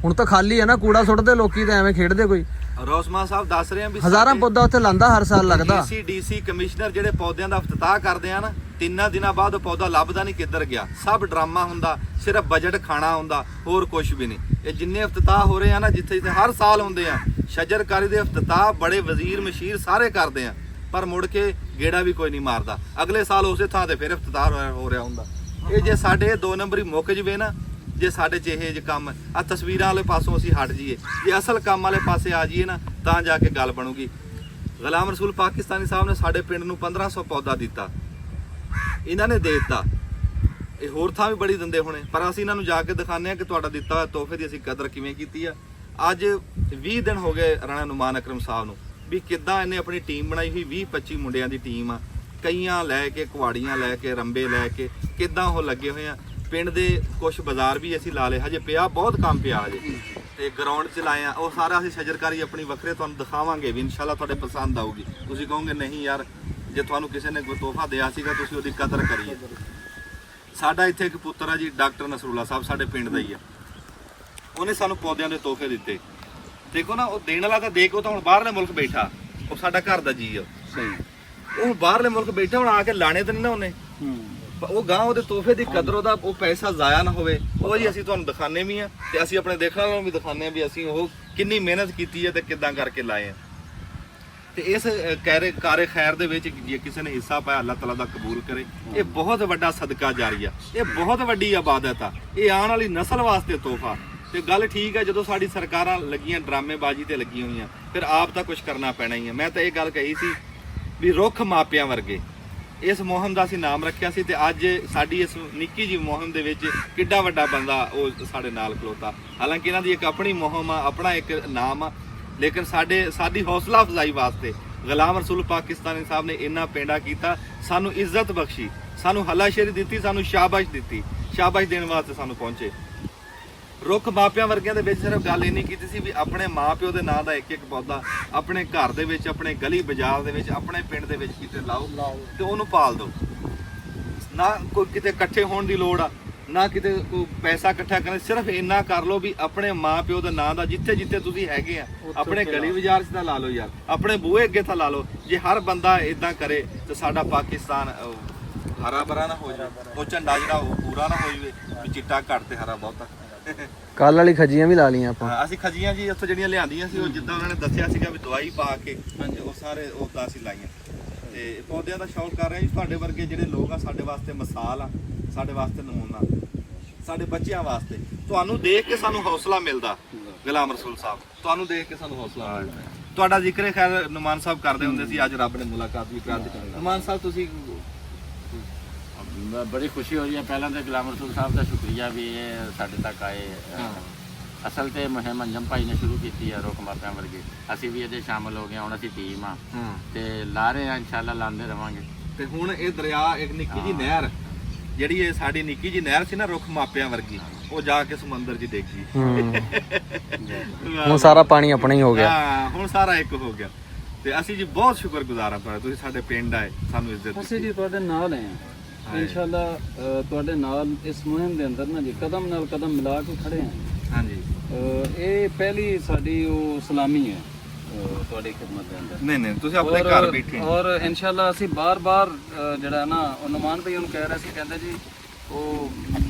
Speaker 3: ਹੁਣ ਤਾਂ ਖਾਲੀ ਹੈ ਨਾ, ਕੂੜਾ ਸੁੱਟਦੇ ਲੋਕੀ ਤਾਂ ਐਵੇਂ ਖੇਡਦੇ ਕੋਈ।
Speaker 2: ਰੋਸਮਾ ਸਾਹਿਬ ਦੱਸ ਰਹੇ ਆ ਵੀ
Speaker 3: ਹਜ਼ਾਰਾਂ ਪੌਦਾ ਉੱਥੇ ਲਾਂਦਾ ਹਰ ਸਾਲ ਲੱਗਦਾ।
Speaker 2: ਡੀਸੀ ਕਮਿਸ਼ਨਰ ਜਿਹੜੇ ਪੌਦਿਆਂ ਦਾ ਇਫਤਤਾਹ ਕਰਦੇ ਆ ਨਾ, 3 ਦਿਨਾਂ ਬਾਅਦ ਉਹ ਪੌਦਾ ਲੱਭਦਾ ਨਹੀਂ ਕਿੱਧਰ ਗਿਆ। ਸਭ ਡਰਾਮਾ ਹੁੰਦਾ, ਸਿਰਫ ਬਜਟ ਖਾਣਾ ਹੁੰਦਾ, ਹੋਰ ਕੁਝ ਵੀ ਨਹੀਂ। ਇਹ ਜਿੰਨੇ ਇਫਤਤਾਹ ਹੋ ਰਹੇ ਆ ਨਾ, ਜਿੱਥੇ ਜਿੱਥੇ ਹਰ ਸਾਲ ਹੁੰਦੇ ਆ ਸ਼ਜਰਕਾਰੀ ਦੇ ਇਫਤਤਾਹ, ਬੜੇ ਵਜ਼ੀਰ ਮਸ਼ੀਰ ਸਾਰੇ ਕਰਦੇ ਆ, ਪਰ ਮੁੜ ਕੇ ਗੇੜਾ ਵੀ ਕੋਈ ਨਹੀਂ ਮਾਰਦਾ। ਅਗਲੇ ਸਾਲ ਉਸੇ ਥਾਂ ਤੇ ਫਿਰ ਇਫਤਤਾਹ ਹੋ ਰਿਹਾ ਹੁੰਦਾ। ਇਹ ਜੇ ਸਾਡੇ 2 ਨੰਬਰੀ ਮੁੱਕ ਜਵੇ ਨਾ, ਜੇ ਸਾਡੇ 'ਚ ਇਹ ਕੰਮ ਆ ਤਸਵੀਰਾਂ ਵਾਲੇ ਪਾਸੋਂ ਅਸੀਂ ਹਟ ਜਾਈਏ, ਜੇ ਅਸਲ ਕੰਮ ਵਾਲੇ ਪਾਸੇ ਆ ਜਾਈਏ ਨਾ, ਤਾਂ ਜਾ ਕੇ ਗੱਲ ਬਣੂਗੀ। ਗੁਲਾਮ ਰਸੂਲ ਪਾਕਿਸਤਾਨੀ ਸਾਹਿਬ ਨੇ ਸਾਡੇ ਪਿੰਡ ਨੂੰ 1500 ਪੌਦਾ ਦਿੱਤਾ, ਇਹਨਾਂ ਨੇ ਦੇ ਦਿੱਤਾ। ਇਹ ਹੋਰ ਥਾਂ ਵੀ ਬੜੀ ਦਿੰਦੇ ਹੋਣੇ, ਪਰ ਅਸੀਂ ਇਹਨਾਂ ਨੂੰ ਜਾ ਕੇ ਦਿਖਾਉਂਦੇ ਆ ਕਿ ਤੁਹਾਡਾ ਦਿੱਤਾ ਹੋਇਆ ਤੋਹਫੇ ਦੀ ਅਸੀਂ ਕਦਰ ਕਿਵੇਂ ਕੀਤੀ ਆ। ਅੱਜ 20 ਦਿਨ ਹੋ ਗਏ ਰਾਣਾ ਨੁਮਾਨ ਅਕਰਮ ਸਾਹਿਬ ਨੂੰ ਵੀ ਕਿੱਦਾਂ ਇਹਨੇ ਆਪਣੀ ਟੀਮ ਬਣਾਈ ਹੋਈ, 20-25 ਮੁੰਡਿਆਂ ਦੀ ਟੀਮ ਆ, ਕਈਆਂ ਲੈ ਕੇ, ਕੁਆੜੀਆਂ ਲੈ ਕੇ, ਰੰਬੇ ਲੈ ਕੇ, ਕਿੱਦਾਂ ਉਹ ਲੱਗੇ ਹੋਏ ਆ। ਪਿੰਡ ਦੇ ਕੁਝ ਬਾਜ਼ਾਰ ਵੀ ਅਸੀਂ ਲਾ ਲਏ, ਹਜੇ ਪਿਆ ਬਹੁਤ ਕੰਮ ਪਿਆ ਹਜੇ, ਤੇ ਗਰਾਊਂਡ 'ਚ ਲਾਏ ਆ। ਉਹ ਸਾਰਾ ਅਸੀਂ ਸ਼ਜਰਕਾਰੀ ਆਪਣੀ ਵੱਖਰੇ ਤੁਹਾਨੂੰ ਦਿਖਾਵਾਂਗੇ ਵੀ, ਇਨਸ਼ਾਅੱਲਾ ਤੁਹਾਡੇ ਪਸੰਦ ਆਊਗੀ। ਤੁਸੀਂ ਕਹੋਗੇ ਨਹੀਂ ਯਾਰ, ਜੇ ਤੁਹਾਨੂੰ ਕਿਸੇ ਨੇ ਕੋਈ ਤੋਹਫਾ ਦਿਆ ਸੀਗਾ ਤੁਸੀਂ ਉਹਦੀ ਕਦਰ ਕਰੀਏ। ਸਾਡਾ ਇੱਥੇ ਇੱਕ ਪੁੱਤਰ ਆ ਜੀ, ਡਾਕਟਰ ਨਸਰੁੱਲਾ ਸਾਹਿਬ, ਸਾਡੇ ਪਿੰਡ ਦਾ ਹੀ ਆ। ਉਹਨੇ ਸਾਨੂੰ ਪੌਦਿਆਂ ਦੇ ਤੋਹਫੇ ਦਿੱਤੇ। ਦੇਖੋ ਨਾ, ਉਹ ਦੇਣ ਵਾਲਾ ਤਾਂ ਦੇਖੋ ਤਾਂ ਹੁਣ ਬਾਹਰਲੇ ਮੁਲਕ ਬੈਠਾ, ਉਹ ਸਾਡਾ ਘਰ ਦਾ ਜੀ ਆ, ਸਹੀ, ਉਹ ਬਾਹਰਲੇ ਮੁਲਕ ਬੈਠਾ, ਹੁਣ ਆ ਕੇ ਲਾਣੇ ਤਾਂ ਨਹੀਂ ਨਾ ਉਹਨੇ। ਉਹ ਗਾਂ ਉਹਦੇ ਤੋਹਫੇ ਦੀ ਕਦਰ, ਉਹਦਾ ਉਹ ਪੈਸਾ ਜ਼ਾਇਆ ਨਾ ਹੋਵੇ। ਉਹ ਜੀ ਅਸੀਂ ਤੁਹਾਨੂੰ ਦਿਖਾਣੇ ਵੀ ਆ, ਤੇ ਅਸੀਂ ਆਪਣੇ ਦੇਖਣ ਵਾਲਿਆਂ ਨੂੰ ਵੀ ਦਿਖਾਣੇ ਆ ਵੀ ਅਸੀਂ ਉਹ ਕਿੰਨੀ ਮਿਹਨਤ ਕੀਤੀ ਹੈ ਤੇ ਕਿੱਦਾਂ ਕਰਕੇ ਲਾਏ ਆ। ਤੇ ਇਸ ਕਾਰੇ ਖੈਰ ਦੇ ਵਿੱਚ ਜੇ ਕਿਸੇ ਨੇ ਹਿੱਸਾ ਪਾਇਆ, ਅੱਲਾਹ ਤਾਲਾ ਦਾ ਕਬੂਲ ਕਰੇ। ਇਹ ਬਹੁਤ ਵੱਡਾ ਸਦਕਾ ਜਾਰੀਆ, ਇਹ ਬਹੁਤ ਵੱਡੀ ਇਬਾਦਤ ਆ, ਇਹ ਆਉਣ ਵਾਲੀ ਨਸਲ ਵਾਸਤੇ ਤੋਹਫਾ। ਤੇ ਗੱਲ ਠੀਕ ਹੈ, ਜਦੋਂ ਸਾਡੀ ਸਰਕਾਰਾਂ ਲੱਗੀਆਂ ਡਰਾਮੇਬਾਜ਼ੀ ਤੇ ਲੱਗੀਆਂ ਹੋਈਆਂ, ਫਿਰ ਆਪ ਤਾਂ ਕੁਝ ਕਰਨਾ ਪੈਣਾ ਹੀ ਹੈ। ਮੈਂ ਤਾਂ ਇਹ ਗੱਲ ਕਹੀ ਸੀ ਵੀ ਰੁੱਖ ਮਾਪਿਆਂ ਵਰਗੇ, ਇਸ ਮੁਹਿੰਮ ਦਾ ਅਸੀਂ ਨਾਮ ਰੱਖਿਆ ਸੀ, ਤੇ ਅੱਜ ਸਾਡੀ ਇਸ ਨਿੱਕੀ ਜਿਹੀ ਮੁਹਿੰਮ ਦੇ ਵਿੱਚ ਕਿੱਡਾ ਵੱਡਾ ਬੰਦਾ ਉਹ ਸਾਡੇ ਨਾਲ ਖਲੋਤਾ। ਹਾਲਾਂਕਿ ਇਹਨਾਂ ਦੀ ਇੱਕ ਆਪਣੀ ਮੁਹਿੰਮ ਆ, ਆਪਣਾ ਇੱਕ ਨਾਮ ਆ, ਲੇਕਿਨ ਸਾਡੀ ਹੌਸਲਾ ਅਫਜ਼ਾਈ ਵਾਸਤੇ ਗੁਲਾਮ ਰਸੂਲ ਪਾਕਿਸਤਾਨੀ ਸਾਹਿਬ ਨੇ ਇੰਨਾ ਪੈਂਡਾ ਕੀਤਾ, ਸਾਨੂੰ ਇੱਜ਼ਤ ਬਖਸ਼ੀ, ਸਾਨੂੰ ਹੱਲਾਸ਼ੇਰੀ ਦਿੱਤੀ, ਸਾਨੂੰ ਸ਼ਾਬਾਸ਼ ਦਿੱਤੀ। ਸ਼ਾਬਾਸ਼ ਦੇਣ ਵਾਸਤੇ ਸਾਨੂੰ ਪਹੁੰਚੇ। ਰੁੱਖ ਮਾਪਿਆਂ ਵਰਗਿਆਂ ਦੇ ਵਿੱਚ ਸਿਰਫ ਗੱਲ ਇੰਨੀ ਕੀਤੀ ਸੀ ਵੀ ਆਪਣੇ ਮਾਂ-ਪਿਓ ਦੇ ਨਾਂ ਦਾ ਇੱਕ ਪੌਦਾ ਆਪਣੇ ਘਰ ਦੇ ਵਿੱਚ, ਆਪਣੇ ਗਲੀ ਬਾਜ਼ਾਰ ਦੇ ਵਿੱਚ, ਆਪਣੇ ਪਿੰਡ ਦੇ ਵਿੱਚ ਕਿਤੇ ਲਾਓ ਤੇ ਉਹਨੂੰ ਪਾਲ ਦਿਓ। ਨਾ ਕੋਈ ਕਿਤੇ ਇਕੱਠੇ ਹੋਣ ਦੀ ਲੋੜ ਆ, ਨਾ ਕਿਤੇ ਕੋਈ ਪੈਸਾ ਇਕੱਠਾ ਕਰਨਾ, ਸਿਰਫ ਇੰਨਾ ਕਰ ਲਓ ਵੀ ਆਪਣੇ ਮਾਂ-ਪਿਓ ਦੇ ਨਾਂ ਦਾ ਜਿੱਥੇ ਜਿੱਥੇ ਤੁਸੀਂ ਹੈਗੇ ਆ, ਆਪਣੇ ਗਲੀ ਬਾਜ਼ਾਰ 'ਚ ਤਾਂ ਲਾ ਲਓ ਯਾਰ, ਆਪਣੇ ਬੂਹੇ ਅੱਗੇ ਤਾਂ ਲਾ ਲਓ। ਜੇ ਹਰ ਬੰਦਾ ਇਦਾਂ ਕਰੇ ਤਾਂ ਸਾਡਾ ਪਾਕਿਸਤਾਨ ਹਰਾ ਭਰਾ ਨਾ ਹੋ ਜਾਵੇ, ਉਹ ਝੰਡਾ ਜਿਹੜਾ ਉਹ ਪੂਰਾ ਨਾ ਹੋ ਜਾਵੇ ਵੀ ਚਿੱਟਾ ਘੱਟ ਤੇ ਹਰਾ ਬਹੁਤਾ।
Speaker 3: ਕੱਲ ਵਾਲੀ ਖੱਜੀਆਂ ਵੀ ਲਾ ਲੀਆਂ ਆਪਾਂ।
Speaker 2: ਅਸੀਂ ਖੱਜੀਆਂ ਜੀ ਉੱਥੋਂ ਜਿਹੜੀਆਂ ਲਿਆਂਦੀਆਂ ਸੀ, ਉਹ ਜਿੱਦਾਂ ਉਹਨਾਂ ਨੇ ਦੱਸਿਆ ਸੀਗਾ ਵੀ ਦਵਾਈ ਪਾ ਕੇ, ਉਹ ਸਾਰੇ ਉਦਾਂ ਅਸੀਂ ਲਾਈਆਂ। ਤੇ ਪੌਦਿਆਂ ਦਾ ਸ਼ੌਕ ਕਰ ਰਹੇ ਜੀ। ਤੁਹਾਡੇ ਵਰਗੇ ਜਿਹੜੇ ਲੋਕ ਆ ਸਾਡੇ ਵਾਸਤੇ ਮਿਸਾਲ ਆ, ਸਾਡੇ ਵਾਸਤੇ ਨਮੂਨਾ, ਸਾਡੇ ਬੱਚਿਆਂ ਵਾਸਤੇ। ਤੁਹਾਨੂੰ ਦੇਖ ਕੇ ਸਾਨੂੰ ਹੌਸਲਾ ਮਿਲਦਾ। ਗੁਲਾਮ ਰਸੂਲ ਸਾਹਿਬ, ਤੁਹਾਨੂੰ ਦੇਖ ਕੇ ਸਾਨੂੰ ਹੌਸਲਾ ਮਿਲਦਾ। ਤੁਹਾਡਾ ਜ਼ਿਕਰ ਖੈਰ ਨੁਮਾਨ ਸਾਹਿਬ ਕਰਦੇ ਹੁੰਦੇ ਸੀ, ਅੱਜ ਰੱਬ ਨੇ ਮੁਲਾਕਾਤ ਵੀ ਕਰਾ ਦਿੱਤੀ। ਨੁਮਾਨ ਸਾਹਿਬ ਤੁਸੀਂ
Speaker 4: ਬੜੀ ਖੁਸ਼ੀ ਹੋ ਰਹੀ ਹੈ। ਪਹਿਲਾਂ ਤਾਂ ਗੁਲਾਮ ਰਸੂਲ ਸਾਹਿਬ ਦਾ ਸ਼ੁਕਰੀਆ ਵੀ ਇਹ ਸਾਡੇ ਤੱਕ ਆਏ। ਅਸਲ ਤੇ ਮੁਹਿੰਮ ਅੰਜਮ ਭਾਈ ਨੇ ਸ਼ੁਰੂ ਕੀਤੀ ਹੈ ਰੁੱਖ ਮਾਪਿਆਂ ਵਰਗੇ, ਅਸੀਂ ਵੀ ਇਹਦੇ ਸ਼ਾਮਲ ਹੋ ਗਏ। ਹੁਣ ਅਸੀਂ ਟੀਮ ਆ ਤੇ ਲਾ ਰਹੇ ਆ, ਇਨਸ਼ਾਅੱਲਾ ਲਾਉਂਦੇ ਰਵਾਂਗੇ।
Speaker 2: ਤੇ ਹੁਣ ਇਹ ਦਰਿਆ ਇੱਕ ਨਿੱਕੀ ਜੀ ਨਹਿਰ, ਜਿਹੜੀ ਇਹ ਸਾਡੀ ਨਿੱਕੀ ਜੀ ਨਹਿਰ ਸੀ ਨਾ ਰੁੱਖ ਮਾਪਿਆਂ ਵਰਗੀ, ਉਹ ਜਾ ਕੇ ਸਮੁੰਦਰ 'ਚ ਡਿੱਗੀ।
Speaker 3: ਹੁਣ ਸਾਰਾ ਪਾਣੀ ਆਪਣਾ ਹੀ ਹੋ ਗਿਆ।
Speaker 2: ਹਾਂ, ਹੁਣ ਸਾਰਾ ਇੱਕ ਹੋ ਗਿਆ। ਤੇ ਅਸੀਂ ਜੀ ਬਹੁਤ ਸ਼ੁਕਰਗੁਜ਼ਾਰ ਹਾਂ ਤੁਹਾਡੇ, ਤੁਸੀਂ ਸਾਡੇ ਪਿੰਡ ਆਏ, ਸਾਨੂੰ ਇੱਜ਼ਤ
Speaker 1: ਅਸੀਂ ਜੀ ਤੁਹਾਡੇ ਨਾਲ ਹੈ ਇਨਸ਼ਾਅੱਲਾ। ਤੁਹਾਡੇ ਨਾਲ ਇਸ ਮੁਹਿੰਮ ਦੇ ਅੰਦਰ ਨਾ ਜੀ ਕਦਮ ਨਾਲ ਕਦਮ ਮਿਲਾ ਕੇ ਖੜੇ ਹਾਂ।
Speaker 2: ਹਾਂਜੀ।
Speaker 1: ਇਹ ਪਹਿਲੀ ਸਾਡੀ ਉਹ ਸਲਾਮੀ ਹੈ ਤੁਹਾਡੀ ਖਿਦਮਤ ਦੇ ਅੰਦਰ।
Speaker 2: ਨਹੀਂ ਤੁਸੀਂ ਆਪਣੇ ਘਰ ਬੈਠੇ ਹੋ।
Speaker 1: ਔਰ ਇਨਸ਼ਾਅੱਲਾ ਅਸੀਂ ਬਾਰ-ਬਾਰ ਜਿਹੜਾ ਨਾ ਉਹ ਨੁਮਾਨ ਭਾਈ ਉਹਨੂੰ ਕਹਿ ਰਿਹਾ ਸੀ, ਕਹਿੰਦੇ ਜੀ ਉਹ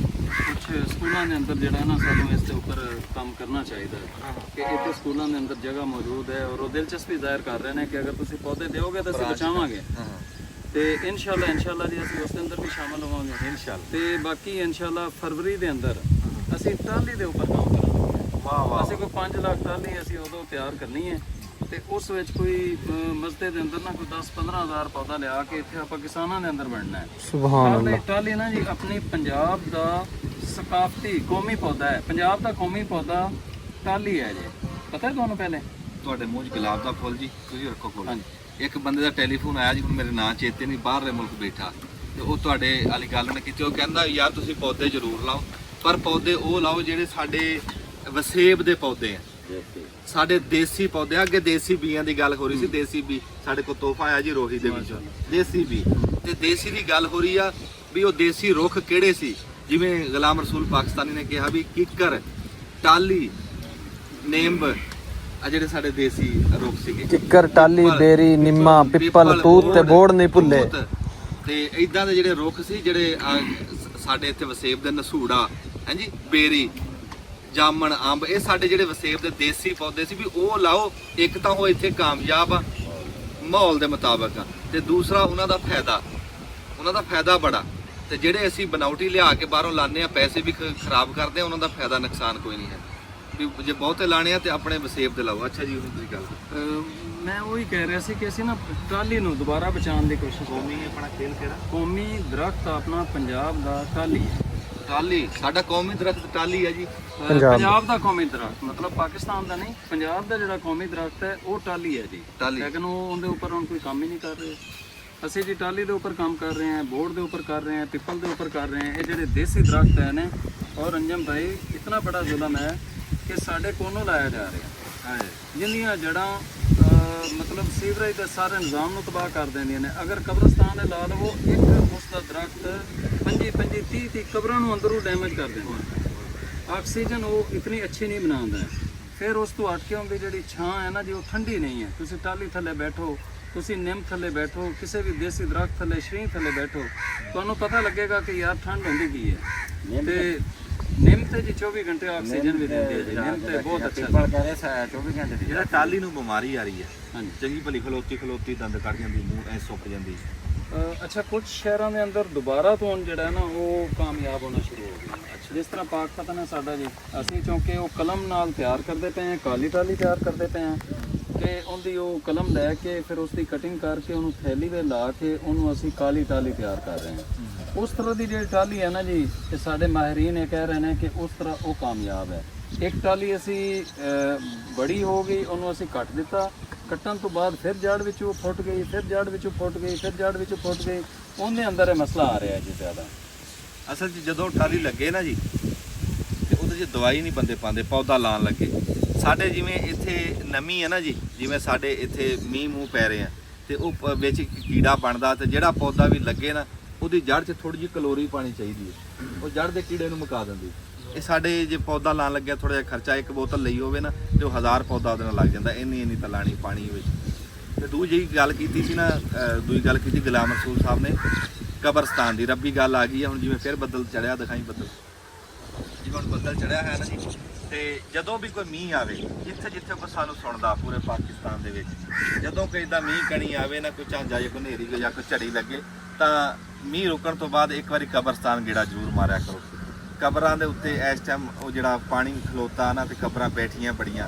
Speaker 1: ਕੁਝ ਸਕੂਲਾਂ ਦੇ ਅੰਦਰ ਜਿਹੜਾ ਨਾ ਸਾਨੂੰ ਇਸ ਦੇ ਉੱਪਰ ਕੰਮ ਕਰਨਾ ਚਾਹੀਦਾ ਹੈ ਕਿ ਇੱਥੇ ਸਕੂਲਾਂ ਦੇ ਅੰਦਰ ਜਗ੍ਹਾ ਮੌਜੂਦ ਹੈ ਔਰ ਉਹ ਦਿਲਚਸਪੀ ਜ਼ਾਹਿਰ ਕਰ ਰਹੇ ਨੇ ਕਿ ਅਗਰ ਤੁਸੀਂ ਪੌਦੇ ਦਿਓਗੇ ਤਾਂ ਅਸੀਂ ਬਚਾਵਾਂਗੇ। ਤੇ ਇਨਸ਼ਾਅੱਲਾ ਜੀ ਅਸੀਂ ਉਸ ਦੇ ਅੰਦਰ ਵੀ ਸ਼ਾਮਲ ਹੋਵਾਂਗੇ ਇਨਸ਼ਾਅੱਲਾ। ਤੇ ਬਾਕੀ ਇਨਸ਼ਾਅੱਲਾ ਫਰਵਰੀ ਦੇ ਅੰਦਰ ਅਸੀਂ ਟਾਹਲੀ ਦੇ ਉੱਪਰ ਕੰਮ ਕਰਾਂਗੇ। ਵਾਹ। ਅਸੀਂ ਕੋਈ 5 ਲੱਖ ਟਾਹਲੀ ਅਸੀਂ ਉਦੋਂ ਤਿਆਰ ਕਰਨੀ ਹੈ ਤੇ ਉਸ ਵਿੱਚ ਕੋਈ ਮਸਜਿਦ ਦੇ ਅੰਦਰ ਨਾ ਕੋਈ 10-15 ਹਜ਼ਾਰ ਪੌਦਾ ਲਿਆ ਕੇ ਇੱਥੇ ਆਪਾਂ ਕਿਸਾਨਾਂ ਦੇ ਅੰਦਰ ਵੰਡਣਾ ਹੈ।
Speaker 3: ਸੁਭਾਨ ਅੱਲਾਹ।
Speaker 1: ਟਾਹਲੀ ਨਾ ਜੀ ਆਪਣੀ ਪੰਜਾਬ ਦਾ ਸਕਾਫਤੀ ਕੌਮੀ ਪੌਦਾ ਹੈ। ਪੰਜਾਬ ਦਾ ਕੌਮੀ ਪੌਦਾ ਟਾਹਲੀ ਹੈ ਜੀ, ਪਤਾ ਹੈ ਤੁਹਾਨੂੰ? ਪਹਿਲੇ
Speaker 2: ਤੁਹਾਡੇ ਮੂੰਹ 'ਚ ਗੁਲਾਬ ਦਾ ਫੁੱਲ ਜੀ, ਤੁਸੀਂ ਰੱਖੋ ਕੋਲ। ਇੱਕ ਬੰਦੇ ਦਾ ਟੈਲੀਫੋਨ ਆਇਆ ਜੀ, ਹੁਣ ਮੇਰੇ ਨਾਂ ਚੇਤੇ ਨਹੀਂ, ਬਾਹਰਲੇ ਮੁਲਕ ਬੈਠਾ, ਤੇ ਉਹ ਤੁਹਾਡੇ ਵਾਲੀ ਗੱਲ ਨੇ ਕੀਤੀ। ਉਹ ਕਹਿੰਦਾ ਯਾਰ ਤੁਸੀਂ ਪੌਦੇ ਜ਼ਰੂਰ ਲਾਓ, ਪਰ ਪੌਦੇ ਉਹ ਲਾਓ ਜਿਹੜੇ ਸਾਡੇ ਵਸੇਬ ਦੇ ਪੌਦੇ ਆ, ਸਾਡੇ ਦੇਸੀ ਪੌਦੇ। ਅੱਗੇ ਦੇਸੀ ਬੀਆਂ ਦੀ ਗੱਲ ਹੋ ਰਹੀ ਸੀ, ਦੇਸੀ ਬੀ ਸਾਡੇ ਕੋਲ ਤੋਹਫਾ ਆਇਆ ਜੀ ਰੋਹੀ ਦੇ ਵਿੱਚੋਂ, ਦੇਸੀ ਬੀ। ਤੇ ਦੇਸੀ ਦੀ ਗੱਲ ਹੋ ਰਹੀ ਆ ਵੀ ਉਹ ਦੇਸੀ ਰੁੱਖ ਕਿਹੜੇ ਸੀ, ਜਿਵੇਂ ਗੁਲਾਮ ਰਸੂਲ ਪਾਕਿਸਤਾਨੀ ਨੇ ਕਿਹਾ ਵੀ ਕਿੱਕਰ, ਟਾਹਲੀ, ਨਿੰਬ, ਆ ਜਿਹੜੇ ਸਾਡੇ ਦੇਸੀ ਰੁੱਖ ਸੀਗੇ।
Speaker 3: ਕਿੱਕਰ, ਟਾਹਲੀ, ਬੇਰੀ, ਨਿੰਮਾ, ਪਿੱਪਲ, ਤੂਤ ਤੇ ਬੋੜ ਨਹੀਂ ਭੁੱਲੇ।
Speaker 2: ਤੇ ਇਦਾਂ ਦੇ ਜਿਹੜੇ ਰੁੱਖ ਸੀ ਜਿਹੜੇ ਸਾਡੇ ਇੱਥੇ ਵਸੇਬ ਦੇ, ਨਸੂੜਾ, ਹਾਂਜੀ, ਬੇਰੀ, ਜਾਮਣ, ਅੰਬ, ਇਹ ਸਾਡੇ ਜਿਹੜੇ ਵਸੇਬ ਦੇ ਦੇਸੀ ਪੌਦੇ ਸੀ ਵੀ ਉਹ ਲਾਓ। ਇੱਕ ਤਾਂ ਉਹ ਇੱਥੇ ਕਾਮਯਾਬ ਆ ਮਾਹੌਲ ਦੇ ਮੁਤਾਬਕ ਆ, ਤੇ ਦੂਸਰਾ ਉਹਨਾਂ ਦਾ ਫਾਇਦਾ ਬੜਾ। ਤੇ ਜਿਹੜੇ ਅਸੀਂ ਬਨਾਵਟੀ ਲਿਆ ਕੇ ਬਾਹਰੋਂ ਲਾਉਂਦੇ ਆ, ਪੈਸੇ ਵੀ ਖਰਾਬ ਕਰਦੇ ਆ, ਉਹਨਾਂ ਦਾ ਫਾਇਦਾ ਨੁਕਸਾਨ ਕੋਈ ਨਹੀਂ ਹੈ। ਵੀ ਜੇ ਬਹੁਤੇ ਲਾਣੇ ਆ ਤੇ ਆਪਣੇ ਵਸੇਬ ਦੇ ਲਾਓ। ਅੱਛਾ ਜੀ, ਹੁਣ ਤੁਸੀਂ ਗੱਲ।
Speaker 1: ਮੈਂ ਉਹੀ ਕਹਿ ਰਿਹਾ ਸੀ ਕਿ ਅਸੀਂ ਨਾ ਟਾਹਲੀ ਨੂੰ ਦੁਬਾਰਾ ਬਚਾਉਣ ਦੀ ਕੋਸ਼ਿਸ਼
Speaker 2: ਕੌਮੀ ਆਪਣਾ ਖੇਲ ਕਿਹੜਾ?
Speaker 1: ਕੌਮੀ ਦਰਖਤ ਆਪਣਾ ਪੰਜਾਬ ਦਾ ਟਾਹਲੀ ਹੈ।
Speaker 2: ਟਾਹਲੀ ਸਾਡਾ ਕੌਮੀ ਦਰਖਤ ਟਾਹਲੀ ਹੈ ਜੀ।
Speaker 1: ਪੰਜਾਬ ਦਾ ਕੌਮੀ ਦਰਖਤ ਮਤਲਬ ਪਾਕਿਸਤਾਨ ਦਾ ਨਹੀਂ, ਪੰਜਾਬ ਦਾ ਜਿਹੜਾ ਕੌਮੀ ਦਰਖਤ ਹੈ ਉਹ ਟਾਹਲੀ ਹੈ ਜੀ। ਲੇਕਿਨ ਉਹ ਉਹਦੇ ਉੱਪਰ ਹੁਣ ਕੋਈ ਕੰਮ ਹੀ ਨਹੀਂ ਕਰ ਰਹੇ। ਅਸੀਂ ਜੀ ਟਾਹਲੀ ਦੇ ਉੱਪਰ ਕੰਮ ਕਰ ਰਹੇ ਹਾਂ, ਬੋੜ ਦੇ ਉੱਪਰ ਕਰ ਰਹੇ ਹਾਂ, ਪਿੱਪਲ ਦੇ ਉੱਪਰ ਕਰ ਰਹੇ ਹਾਂ। ਇਹ ਜਿਹੜੇ ਦੇਸੀ ਦਰਖਤ ਹੈ ਨੇ, ਔਰ ਅੰਜਮ ਭਾਈ ਇਤਨਾ ਬੜਾ ਜ਼ੁਲਮ ਹੈ ਕਿ ਸਾਡੇ ਕੋਲੋਂ ਲਾਇਆ ਜਾ ਰਿਹਾ ਹੈ, ਜਿੰਨੀਆਂ ਜੜਾਂ ਮਤਲਬ ਸੀਵਰੇਜ ਦੇ ਸਾਰੇ ਨਿਜ਼ਾਮ ਨੂੰ ਤਬਾਹ ਕਰ ਦਿੰਦੀਆਂ ਨੇ। ਅਗਰ ਕਬਰਸਤਾਨ ਦੇ ਲਾ ਲਵੋ, ਇੱਕ ਉਸ ਦਾ ਦਰਖਤ 25-30 ਕਬਰਾਂ ਨੂੰ ਅੰਦਰੋਂ ਡੈਮੇਜ ਕਰ ਦਿੰਦਾ। ਆਕਸੀਜਨ ਉਹ ਇਤਨੀ ਅੱਛੀ ਨਹੀਂ ਬਣਾਉਂਦਾ। ਫਿਰ ਉਸ ਤੋਂ ਹਟ ਕੇ ਉਹਦੀ ਜਿਹੜੀ ਛਾਂ ਹੈ ਨਾ ਜੀ, ਉਹ ਠੰਡੀ ਨਹੀਂ ਹੈ। ਤੁਸੀਂ ਟਾਹਲੀ ਥੱਲੇ ਬੈਠੋ, ਤੁਸੀਂ ਨਿੰਮ ਥੱਲੇ ਬੈਠੋ, ਕਿਸੇ ਵੀ ਦੇਸੀ ਦਰਖਤ ਥੱਲੇ, ਸ਼ਰੀਂ ਥੱਲੇ ਬੈਠੋ, ਤੁਹਾਨੂੰ ਪਤਾ ਲੱਗੇਗਾ ਕਿ ਯਾਰ ਠੰਡ ਹੁੰਦੀ ਕੀ ਹੈ। ਤੇ ਨਿੰਮ ਤੇ ਜੀ 24 ਘੰਟੇ ਆਕਸੀਜਨ ਵੀ ਦਿੰਦੀ ਹੈ ਜੀ। ਨਿੰਮ ਤੇ ਬਹੁਤ ਅੱਛਾ
Speaker 4: ਪਿੱਪਲ ਕਹ ਰਹੇ 24 ਘੰਟੇ ਦੀ।
Speaker 2: ਜਿਹੜਾ ਟਾਹਲੀ ਨੂੰ ਬਿਮਾਰੀ ਆ ਰਹੀ ਹੈ,
Speaker 1: ਹਾਂਜੀ,
Speaker 2: ਚੰਗੀ ਭਲੀ ਖਲੋਤੀ ਦੰਦ ਕੱਢ ਜਾਂਦੀ, ਮੂੰਹ ਐ ਸੁੱਕ ਜਾਂਦੀ।
Speaker 1: ਅੱਛਾ, ਕੁਝ ਸ਼ਹਿਰਾਂ ਦੇ ਅੰਦਰ ਦੁਬਾਰਾ ਤੋਂ ਜਿਹੜਾ ਨਾ ਉਹ ਕਾਮਯਾਬ ਹੋਣਾ ਸ਼ੁਰੂ ਹੋ ਗਿਆ। ਜਿਸ ਤਰ੍ਹਾਂ ਪਾਕ ਪਤਨ ਹੈ ਸਾਡਾ ਜੀ, ਅਸੀਂ ਕਿਉਂਕਿ ਉਹ ਕਲਮ ਨਾਲ ਤਿਆਰ ਕਰਦੇ ਪਏ ਹਾਂ, ਕਾਲੀ ਟਾਹਲੀ ਤਿਆਰ ਕਰਦੇ ਪਏ ਹਾਂ, ਕਿ ਉਹਦੀ ਉਹ ਕਲਮ ਲੈ ਕੇ ਫਿਰ ਉਸ ਦੀ ਕਟਿੰਗ ਕਰਕੇ ਉਹਨੂੰ ਥੈਲੀ ਵਿੱਚ ਲਾ ਕੇ ਉਹਨੂੰ ਅਸੀਂ ਕਾਲੀ ਟਾਹਲੀ ਤਿਆਰ ਕਰ ਰਹੇ ਹਾਂ। ਉਸ ਤਰ੍ਹਾਂ ਦੀ ਜਿਹੜੀ ਟਾਹਲੀ ਹੈ ਨਾ ਜੀ, ਤੇ ਸਾਡੇ ਮਾਹਿਰੀਨ ਇਹ ਕਹਿ ਰਹੇ ਨੇ ਕਿ ਉਸ ਤਰ੍ਹਾਂ ਉਹ ਕਾਮਯਾਬ ਹੈ। ਇੱਕ ਟਾਹਲੀ ਅਸੀਂ ਬੜੀ ਹੋ ਗਈ, ਉਹਨੂੰ ਅਸੀਂ ਕੱਟ ਦਿੱਤਾ, ਕੱਟਣ ਤੋਂ ਬਾਅਦ ਫਿਰ ਜੜ ਵਿੱਚੋਂ ਫੁੱਟ ਗਈ, ਫਿਰ ਜੜ ਵਿੱਚੋਂ ਫੁੱਟ ਗਈ, ਫਿਰ ਜੜ ਵਿੱਚੋਂ ਫੁੱਟ ਗਈ। ਉਹਦੇ ਅੰਦਰ ਇਹ ਮਸਲਾ ਆ ਰਿਹਾ ਜੀ ਜ਼ਿਆਦਾ।
Speaker 2: ਅਸਲ 'ਚ ਜਦੋਂ ਟਾਹਲੀ ਲੱਗੇ ਨਾ ਜੀ, ਤੇ ਉਹਦੇ 'ਚ ਦਵਾਈ ਨਹੀਂ ਬੰਦੇ ਪਾਉਂਦੇ, ਪੌਦਾ ਲਾਉਣ ਲੱਗੇ। ਸਾਡੇ ਜਿਵੇਂ ਇੱਥੇ ਨਮੀ ਹੈ ਨਾ ਜੀ, ਜਿਵੇਂ ਸਾਡੇ ਇੱਥੇ ਮੀਂਹ ਮੂੰਹ ਪੈ ਰਹੇ ਆ, ਤੇ ਉਹ ਵਿੱਚ ਕੀੜਾ ਬਣਦਾ, ਤੇ ਜਿਹੜਾ ਪੌਦਾ ਵੀ ਲੱਗੇ ਨਾ, ਉਹਦੀ ਜੜ 'ਚ ਥੋੜੀ ਜਿਹੀ ਕਲੋਰੀ ਪਾਣੀ ਚਾਹੀਦੀ ਹੈ, ਉਹ ਜੜ ਦੇ ਕੀੜੇ ਨੂੰ ਮੁਕਾ ਦਿੰਦੀ। ਇਹ ਸਾਡੇ ਜੇ ਪੌਦਾ ਲਾਉਣ ਲੱਗਿਆ, ਥੋੜਾ ਜਿਹਾ ਖਰਚਾ, ਇੱਕ ਬੋਤਲ ਲਈ ਹੋਵੇ ਨਾ, ਤੇ ਉਹ 1000 ਪੌਦਾ ਉਹਦੇ ਨਾਲ ਲੱਗ ਜਾਂਦਾ। ਇੰਨੀ ਤਾਂ ਲਾਣੀ ਪਾਣੀ ਵਿੱਚ। ਤੇ ਦੂਜੀ ਗੱਲ ਕੀਤੀ ਸੀ ਨਾ, ਦੂਜੀ ਗੱਲ ਕੀਤੀ ਗੁਲਾਮ ਰਸੂਲ ਸਾਹਿਬ ਨੇ ਕਬਰਸਤਾਨ ਦੀ। ਰੱਬੀ ਗੱਲ ਆ ਗਈ ਹੈ ਹੁਣ, ਜਿਵੇਂ ਫਿਰ ਬੱਦਲ ਚੜਿਆ, ਦਿਖਾਈ ਬੱਦਲ, ਜਿਵੇਂ ਹੁਣ ਬੱਦਲ ਚੜਿਆ ਹੈ ਨਾ ਜੀ। ਤੇ ਜਦੋਂ ਵੀ ਕੋਈ ਮੀਂਹ ਆਵੇ, ਜਿੱਥੇ ਕੋਈ ਸਾਨੂੰ ਸੁਣਦਾ ਪੂਰੇ ਪਾਕਿਸਤਾਨ ਦੇ ਵਿੱਚ, ਜਦੋਂ ਕੋਈ ਇਦਾਂ ਮੀਂਹ ਕਣੀ ਆਵੇ ਨਾ, ਕੋਈ ਝਾਂਜਾ ਜਾਂ ਕੋਈ ਹਨੇਰੀ ਜਾਂ ਕੋਈ ਝੜੀ ਲੱਗੇ, ਤਾਂ ਮੀਂਹ ਰੁਕਣ ਤੋਂ ਬਾਅਦ ਇੱਕ ਵਾਰੀ ਕਬਰਸਤਾਨ ਗੇੜਾ ਜ਼ਰੂਰ ਮਾਰਿਆ ਕਰੋ। ਕਬਰਾਂ ਦੇ ਉੱਤੇ ਇਸ ਟਾਈਮ ਉਹ ਜਿਹੜਾ ਪਾਣੀ ਖਲੋਤਾ ਨਾ, ਤੇ ਕਬਰਾਂ ਬੈਠੀਆਂ ਬੜੀਆਂ,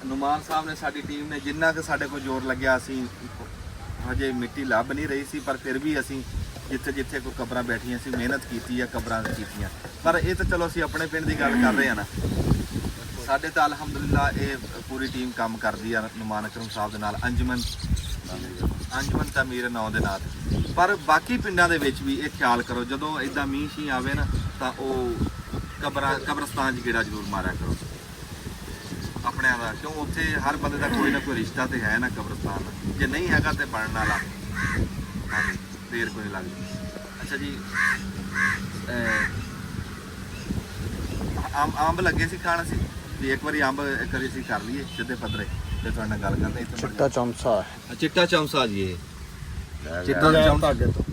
Speaker 2: ਨੁਮਾਨ ਸਾਹਿਬ ਨੇ, ਸਾਡੀ ਟੀਮ ਨੇ ਜਿੰਨਾ ਕਿ ਸਾਡੇ ਕੋਲ ਜ਼ੋਰ ਲੱਗਿਆ, ਅਸੀਂ ਹਜੇ ਮਿੱਟੀ ਲੱਭ ਨਹੀਂ ਰਹੀ ਸੀ, ਪਰ ਫਿਰ ਵੀ ਅਸੀਂ ਜਿੱਥੇ ਜਿੱਥੇ ਕੋਈ ਕਬਰਾਂ ਬੈਠੀਆਂ ਸੀ ਮਿਹਨਤ ਕੀਤੀ ਆ, ਕਬਰਾਂ ਕੀਤੀਆਂ। ਪਰ ਇਹ ਤਾਂ ਚਲੋ ਅਸੀਂ ਆਪਣੇ ਪਿੰਡ ਦੀ ਗੱਲ ਕਰ ਰਹੇ ਆ ਨਾ, ਸਾਡੇ ਤਾਂ ਅਲਹਮਦੁਲਿਲਾ ਇਹ ਪੂਰੀ ਟੀਮ ਕੰਮ ਕਰਦੀ ਆ ਨੁਮਾਨ ਅਕਰਮ ਸਾਹਿਬ ਦੇ ਨਾਲ, ਅੰਜਮਨ ਤਾਮੀਰ ਨਾਂ ਦੇ ਨਾਲ। ਪਰ ਬਾਕੀ ਪਿੰਡਾਂ ਦੇ ਵਿੱਚ ਵੀ ਇਹ ਖਿਆਲ ਕਰੋ, ਜਦੋਂ ਇਦਾਂ ਮੀਂਹ ਸ਼ੀਂਹ ਆਵੇ ਨਾ ਤਾਂ ਉਹ ਕਬਰਸਤਾਨ 'ਚ ਗੇੜਾ ਜ਼ਰੂਰ ਮਾਰਿਆ ਕਰੋ ਆਪਣਿਆਂ ਦਾ, ਕਿਉਂ ਉੱਥੇ ਹਰ ਬੰਦੇ ਦਾ ਕੋਈ ਨਾ ਕੋਈ ਰਿਸ਼ਤਾ ਤੇ ਹੈ ਨਾ ਕਬਰਸਤਾਨ ਨਾਲ। ਜੇ ਨਹੀਂ ਹੈਗਾ ਤੇ ਬਣਨ ਵਾਲਾ, ਹਾਂਜੀ ਦੇਰ ਕੋਈ ਨਹੀਂ ਲੱਗਦੀ। ਅੱਛਾ ਜੀ, ਅੰਬ ਲੱਗੇ ਸੀ ਖਾਣ ਅਸੀਂ ਵੀ ਇੱਕ ਵਾਰੀ ਅੰਬ ਇੱਕ ਵਾਰੀ ਅਸੀਂ ਕਰ ਲਈਏ ਸਿੱਧੇ ਪੱਧਰੇ ਤੇ ਤੁਹਾਡੇ ਨਾਲ ਗੱਲ ਕਰਦੇ ਇੱਥੇ।
Speaker 3: ਚਿੱਟਾ ਚਮਸਾ
Speaker 2: ਚਿੱਟਾ ਚਮਸਾ ਜੀ, ਇਹ ਚਿੱਟਾ ਚਮਸਾ ਤੋਂ,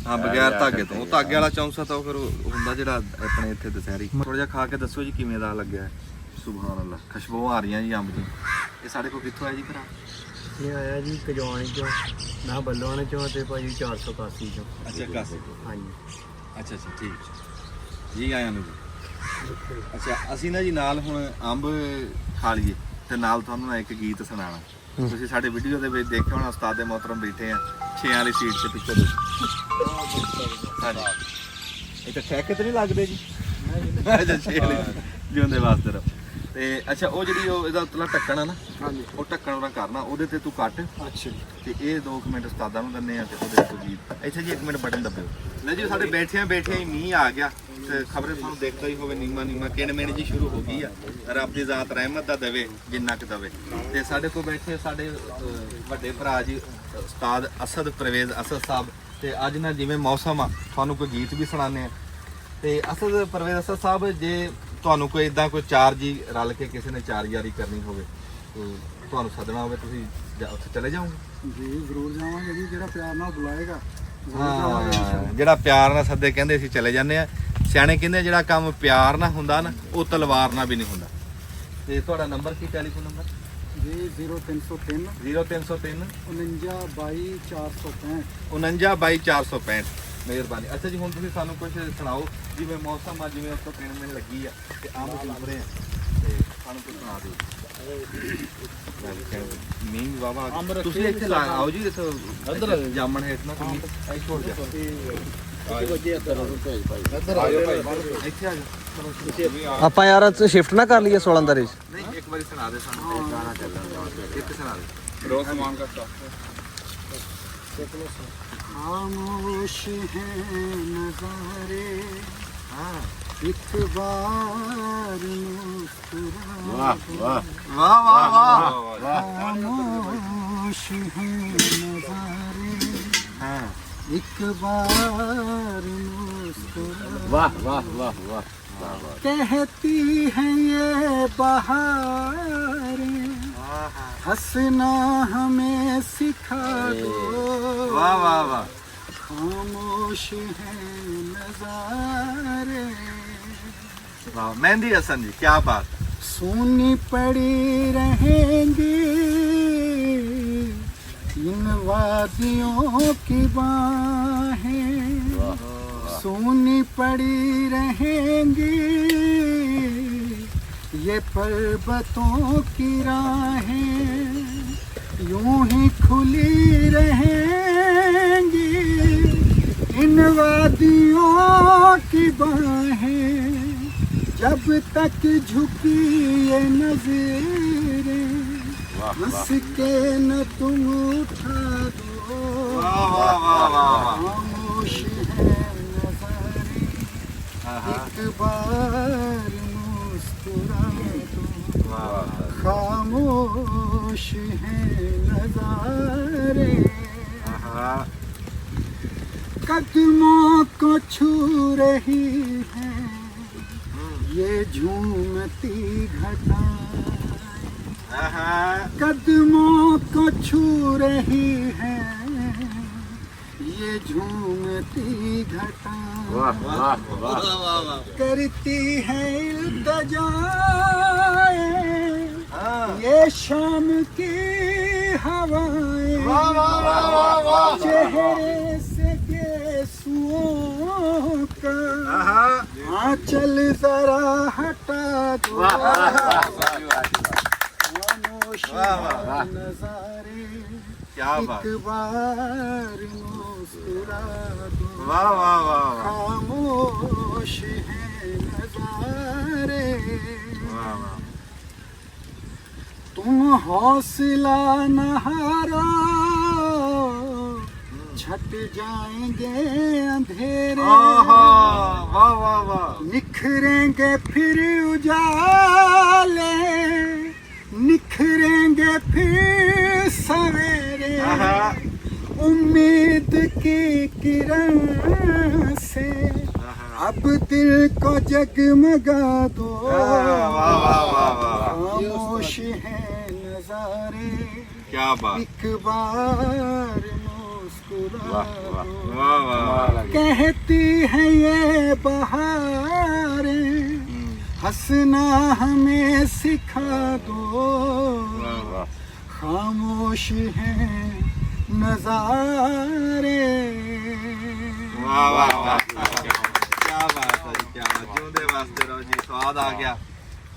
Speaker 2: ਹਾਂ ਬਗੈਰ ਧਾਗੇ ਤੋਂ। ਉਹ ਧਾਗੇ ਵਾਲਾ ਚਮਸਾ ਤਾਂ ਉਹ ਫਿਰ ਹੁੰਦਾ ਜਿਹੜਾ ਆਪਣੇ ਇੱਥੇ ਦਸ਼ਹਿਰੀ। ਥੋੜਾ ਜਿਹਾ ਖਾ ਕੇ ਦੱਸੋ ਜੀ ਕਿਵੇਂ ਦਾ ਲੱਗਿਆ? ਸੁਭਾਨ ਅੱਲਾਹ, ਖੁਸ਼ਬੂ ਆ ਰਹੀਆਂ ਜੀ ਅੰਬ ਦੀ। ਇਹ ਸਾਡੇ ਕੋਲ ਕਿੱਥੋਂ ਆਇਆ ਜੀ ਭਰਾ?
Speaker 5: ਇਹ ਆਇਆ ਜੀ ਕਜਵਾਣੀ ਚੋਂ, ਨਾ ਬੱਲੋਆਣੇ ਚੋਂ ਤੇ ਭਾਜੀ 481 ਚੋਂ।
Speaker 2: ਅੱਛਾ ਕਾਸੇ,
Speaker 5: ਹਾਂਜੀ
Speaker 2: ਅੱਛਾ ਅੱਛਾ ਠੀਕ ਜੀ, ਆਇਆਂ ਨੂੰ ਜੀ। ਅੱਛਾ ਅਸੀਂ ਨਾ ਜੀ ਨਾਲ ਹੁਣ ਅੰਬ ਖਾ ਲਈਏ ਤੇ ਨਾਲ ਤੁਹਾਨੂੰ ਨਾ ਇੱਕ ਗੀਤ ਸੁਣਾਉਣਾ। ਤੁਸੀਂ ਸਾਡੇ ਵੀਡੀਓ ਦੇ ਵਿੱਚ ਦੇਖਿਆ ਹੋਣਾ, ਉਸਤਾਦ ਮੋਹਤਰਮ ਬੈਠੇ ਆ 6 ਵਾਲੀ ਸੀਟ ਤੇ ਪਿੱਛੇ ਦੇ। ਹਾਂਜੀ ਇਹ ਤਾਂ ਠੇਕੇ ਤੇ ਨਹੀਂ ਲੱਗਦੇ ਜੀ? ਅੱਛਾ 6 ਵਾਲੀ ਜਿਉਂਦੇ ਵਾਸਤੇ ਰਹੋ। ਤੇ ਅੱਛਾ ਉਹ ਜਿਹੜੀ ਉਹ ਇਹਦਾ ਉਤਲਾ ਢੱਕਣ ਆ ਨਾ, ਉਹ ਢੱਕਣ ਉਹਦਾ ਕਰਨਾ, ਉਹਦੇ ਤੇ ਤੂੰ ਕੱਟ। ਅੱਛਾ ਤੇ ਇਹ 2 ਮਿੰਟ ਉਸਤਾਦਾਂ ਨੂੰ ਦਿੰਦੇ ਆ ਤੇ ਉਹਦੇ ਤੋਂ ਗੀਤ। ਇੱਥੇ ਜੀ 1 ਮਿੰਟ ਬਟਨ ਦੱਬਿਓ। ਲੈ ਜੀ ਸਾਡੇ ਬੈਠਿਆਂ ਹੀ ਮੀਂਹ ਆ ਗਿਆ ਤੇ ਖਬਰੇ ਤੁਹਾਨੂੰ ਦੇਖਦਾ ਹੀ ਹੋਵੇ, ਨੀਮਾ ਕਿਣ ਮਿਣ ਜੀ ਸ਼ੁਰੂ ਹੋ ਗਈ ਆ। ਰੱਬ ਦੀ ਜ਼ਾਤ ਰਹਿਮਤ ਦਾ ਦੇਵੇ ਜਿੰਨਾ ਕੁ ਦੇਵੇ। ਤੇ ਸਾਡੇ ਕੋਲ ਬੈਠੇ ਸਾਡੇ ਵੱਡੇ ਭਰਾ ਜੀ ਉਸਤਾਦ ਅਸਦ ਪਰਵੇਜ਼ ਅਸਦ ਸਾਹਿਬ। ਤੇ ਅੱਜ ਨਾ ਜਿਵੇਂ ਮੌਸਮ ਆ, ਤੁਹਾਨੂੰ ਕੋਈ ਗੀਤ ਵੀ ਸੁਣਾਉਂਦੇ ਆ। ਤੇ ਅਸਦ ਪਰਵੇਜ਼ ਅਸਦ ਸਾਹਿਬ, ਜੇ ਤੁਹਾਨੂੰ ਕੋਈ ਇਦਾਂ ਕੋਈ 4 ਜੀ ਰਲ ਕੇ ਕਿਸੇ ਨੇ 4 ਯਾਰੀ ਕਰਨੀ ਹੋਵੇ, ਤੁਹਾਨੂੰ ਸੱਦਣਾ ਹੋਵੇ, ਤੁਸੀਂ ਉੱਥੇ ਚਲੇ ਜਾਓਗੇ?
Speaker 5: ਜੀ ਜ਼ਰੂਰ ਜਾਵਾਂਗੇ ਜੀ, ਜਿਹੜਾ ਪਿਆਰ ਨਾਲ ਬੁਲਾਏਗਾ।
Speaker 2: ਹਾਂ, ਜਿਹੜਾ ਪਿਆਰ ਨਾਲ ਸੱਦੇ ਕਹਿੰਦੇ ਅਸੀਂ ਚਲੇ ਜਾਂਦੇ ਆ। ਸਿਆਣੇ ਕਹਿੰਦੇ ਜਿਹੜਾ ਕੰਮ ਪਿਆਰ ਨਾਲ ਹੁੰਦਾ ਨਾ, ਉਹ ਤਲਵਾਰ ਨਾਲ ਵੀ ਨਹੀਂ ਹੁੰਦਾ। ਤੇ ਤੁਹਾਡਾ ਨੰਬਰ ਕੀ, ਟੈਲੀਫੋਨ ਨੰਬਰ?
Speaker 5: ਜੀ 0303
Speaker 2: 0303
Speaker 5: 49 22 465
Speaker 2: 49 22 465। ਮਿਹਰਬਾਨੀ। ਅੱਛਾ ਜੀ, ਹੁਣ ਤੁਸੀਂ ਸਾਨੂੰ ਕੁਝ ਸੁਣਾਓ, ਜਿਵੇਂ ਮੌਸਮ ਆ, ਜਿਵੇਂ ਉੱਤੋਂ ਕਿਣ ਮਿਣ ਲੱਗੀ ਆ ਤੇ ਅੰਬ ਲੱਭ ਰਹੇ ਆ, ਤੇ ਸਾਨੂੰ ਕੁਝ ਸੁਣਾ ਦਿਓ। ਮੀਂਹ ਵਾਵਾ ਤੁਸੀਂ ਇੱਥੇ ਲਾ ਆਓ ਜੀ, ਇੱਧਰ ਜਾਮਣ ਹੇਠ ਨਾ ਤੁਸੀਂ ਐ ਛੋੜ ਜਾ। ਇੱਧਰ ਆਇਓ ਭਾਈ, ਇੱਥੇ ਆ ਜਾਓ।
Speaker 3: ਆਪਾਂ ਯਾਰ ਸ਼ਿਫਟ ਨਾ ਕਰ ਲਈਏ 16 ਦਰੇ ਚ?
Speaker 2: ਨਹੀਂ ਇੱਕ ਵਾਰੀ ਸੁਣਾ ਦੇ ਸਾਨੂੰ, ਗਾਣਾ ਚੱਲਣ ਇੱਕ ਸੁਣਾ ਦੇ। ਰੋਜ਼ ਸਮਾਨ ਕਰਤਾ।
Speaker 5: खामोश है नजारे, एक बार मुस्कुरा।
Speaker 4: वाह वाह
Speaker 2: वाह वाह वाह।
Speaker 5: खामोश है नजारे, एक बार मुस्कुरा।
Speaker 4: वाह वाह वाह वाह।
Speaker 5: कहती है ये बहारें, हंसना हमें सिखा दो।
Speaker 2: वाह वाह वाह।
Speaker 5: खामोश है नजारे।
Speaker 2: वाह, मेहंदी हसन जी, क्या बात।
Speaker 5: सूनी पड़ी रहेंगी इन वादियों की बाहें, सूनी पड़ी रहेंगी ये पर्वतों की राहें, यूं ही खुली रहेंगी इन वादियों की बाहें, जब तक झुकी ये नजरें, हंस के न तुम उठा दो। खामोश है नजारे, एक बार मुस्कुरा दो। खामोश है नजारे, कदमों को छू रही है ये झूमती घटाएं, कदमों को छू रही है ये झूमती घटाएं, करती है इल्तिजाएं ये शाम की हवाएं, चेहरे से गेसुओं का आंचल जरा हटा दो।
Speaker 2: ਵਾਹ ਵਾਹ
Speaker 6: नजारे
Speaker 2: क्या बात
Speaker 6: एक बार मुस्कुरा दो
Speaker 2: वाह वाह वाह वाह
Speaker 6: खामोश है नजारे
Speaker 2: वाह वाह
Speaker 6: तुम हौसला न हारो छट जाएंगे अंधेरे
Speaker 2: आहा, वाह वाह वाह
Speaker 6: निखरेंगे फिर उजाले निखरेंगे फिर सवेरे
Speaker 2: आहा।
Speaker 6: उम्मीद की किरण से अब दिल को जगमगा दो
Speaker 2: वाह वाह वाह वाह
Speaker 6: खामोश है नजारे
Speaker 2: क्या बात
Speaker 6: एक बार मुस्कुरा
Speaker 2: वाह वाह
Speaker 6: दो
Speaker 2: वाह वाह
Speaker 6: कहती है ये बहारें हंसना हमें सिखा दो
Speaker 2: वाह वाह
Speaker 6: खामोश है नजारे
Speaker 2: वाह वाह वाह क्या बात है जी क्या बात ਜਿਉਂਦੇ ਵਾਸਤੇ ਰਹੋ ਜੀ ਸਵਾਦ ਆ ਗਿਆ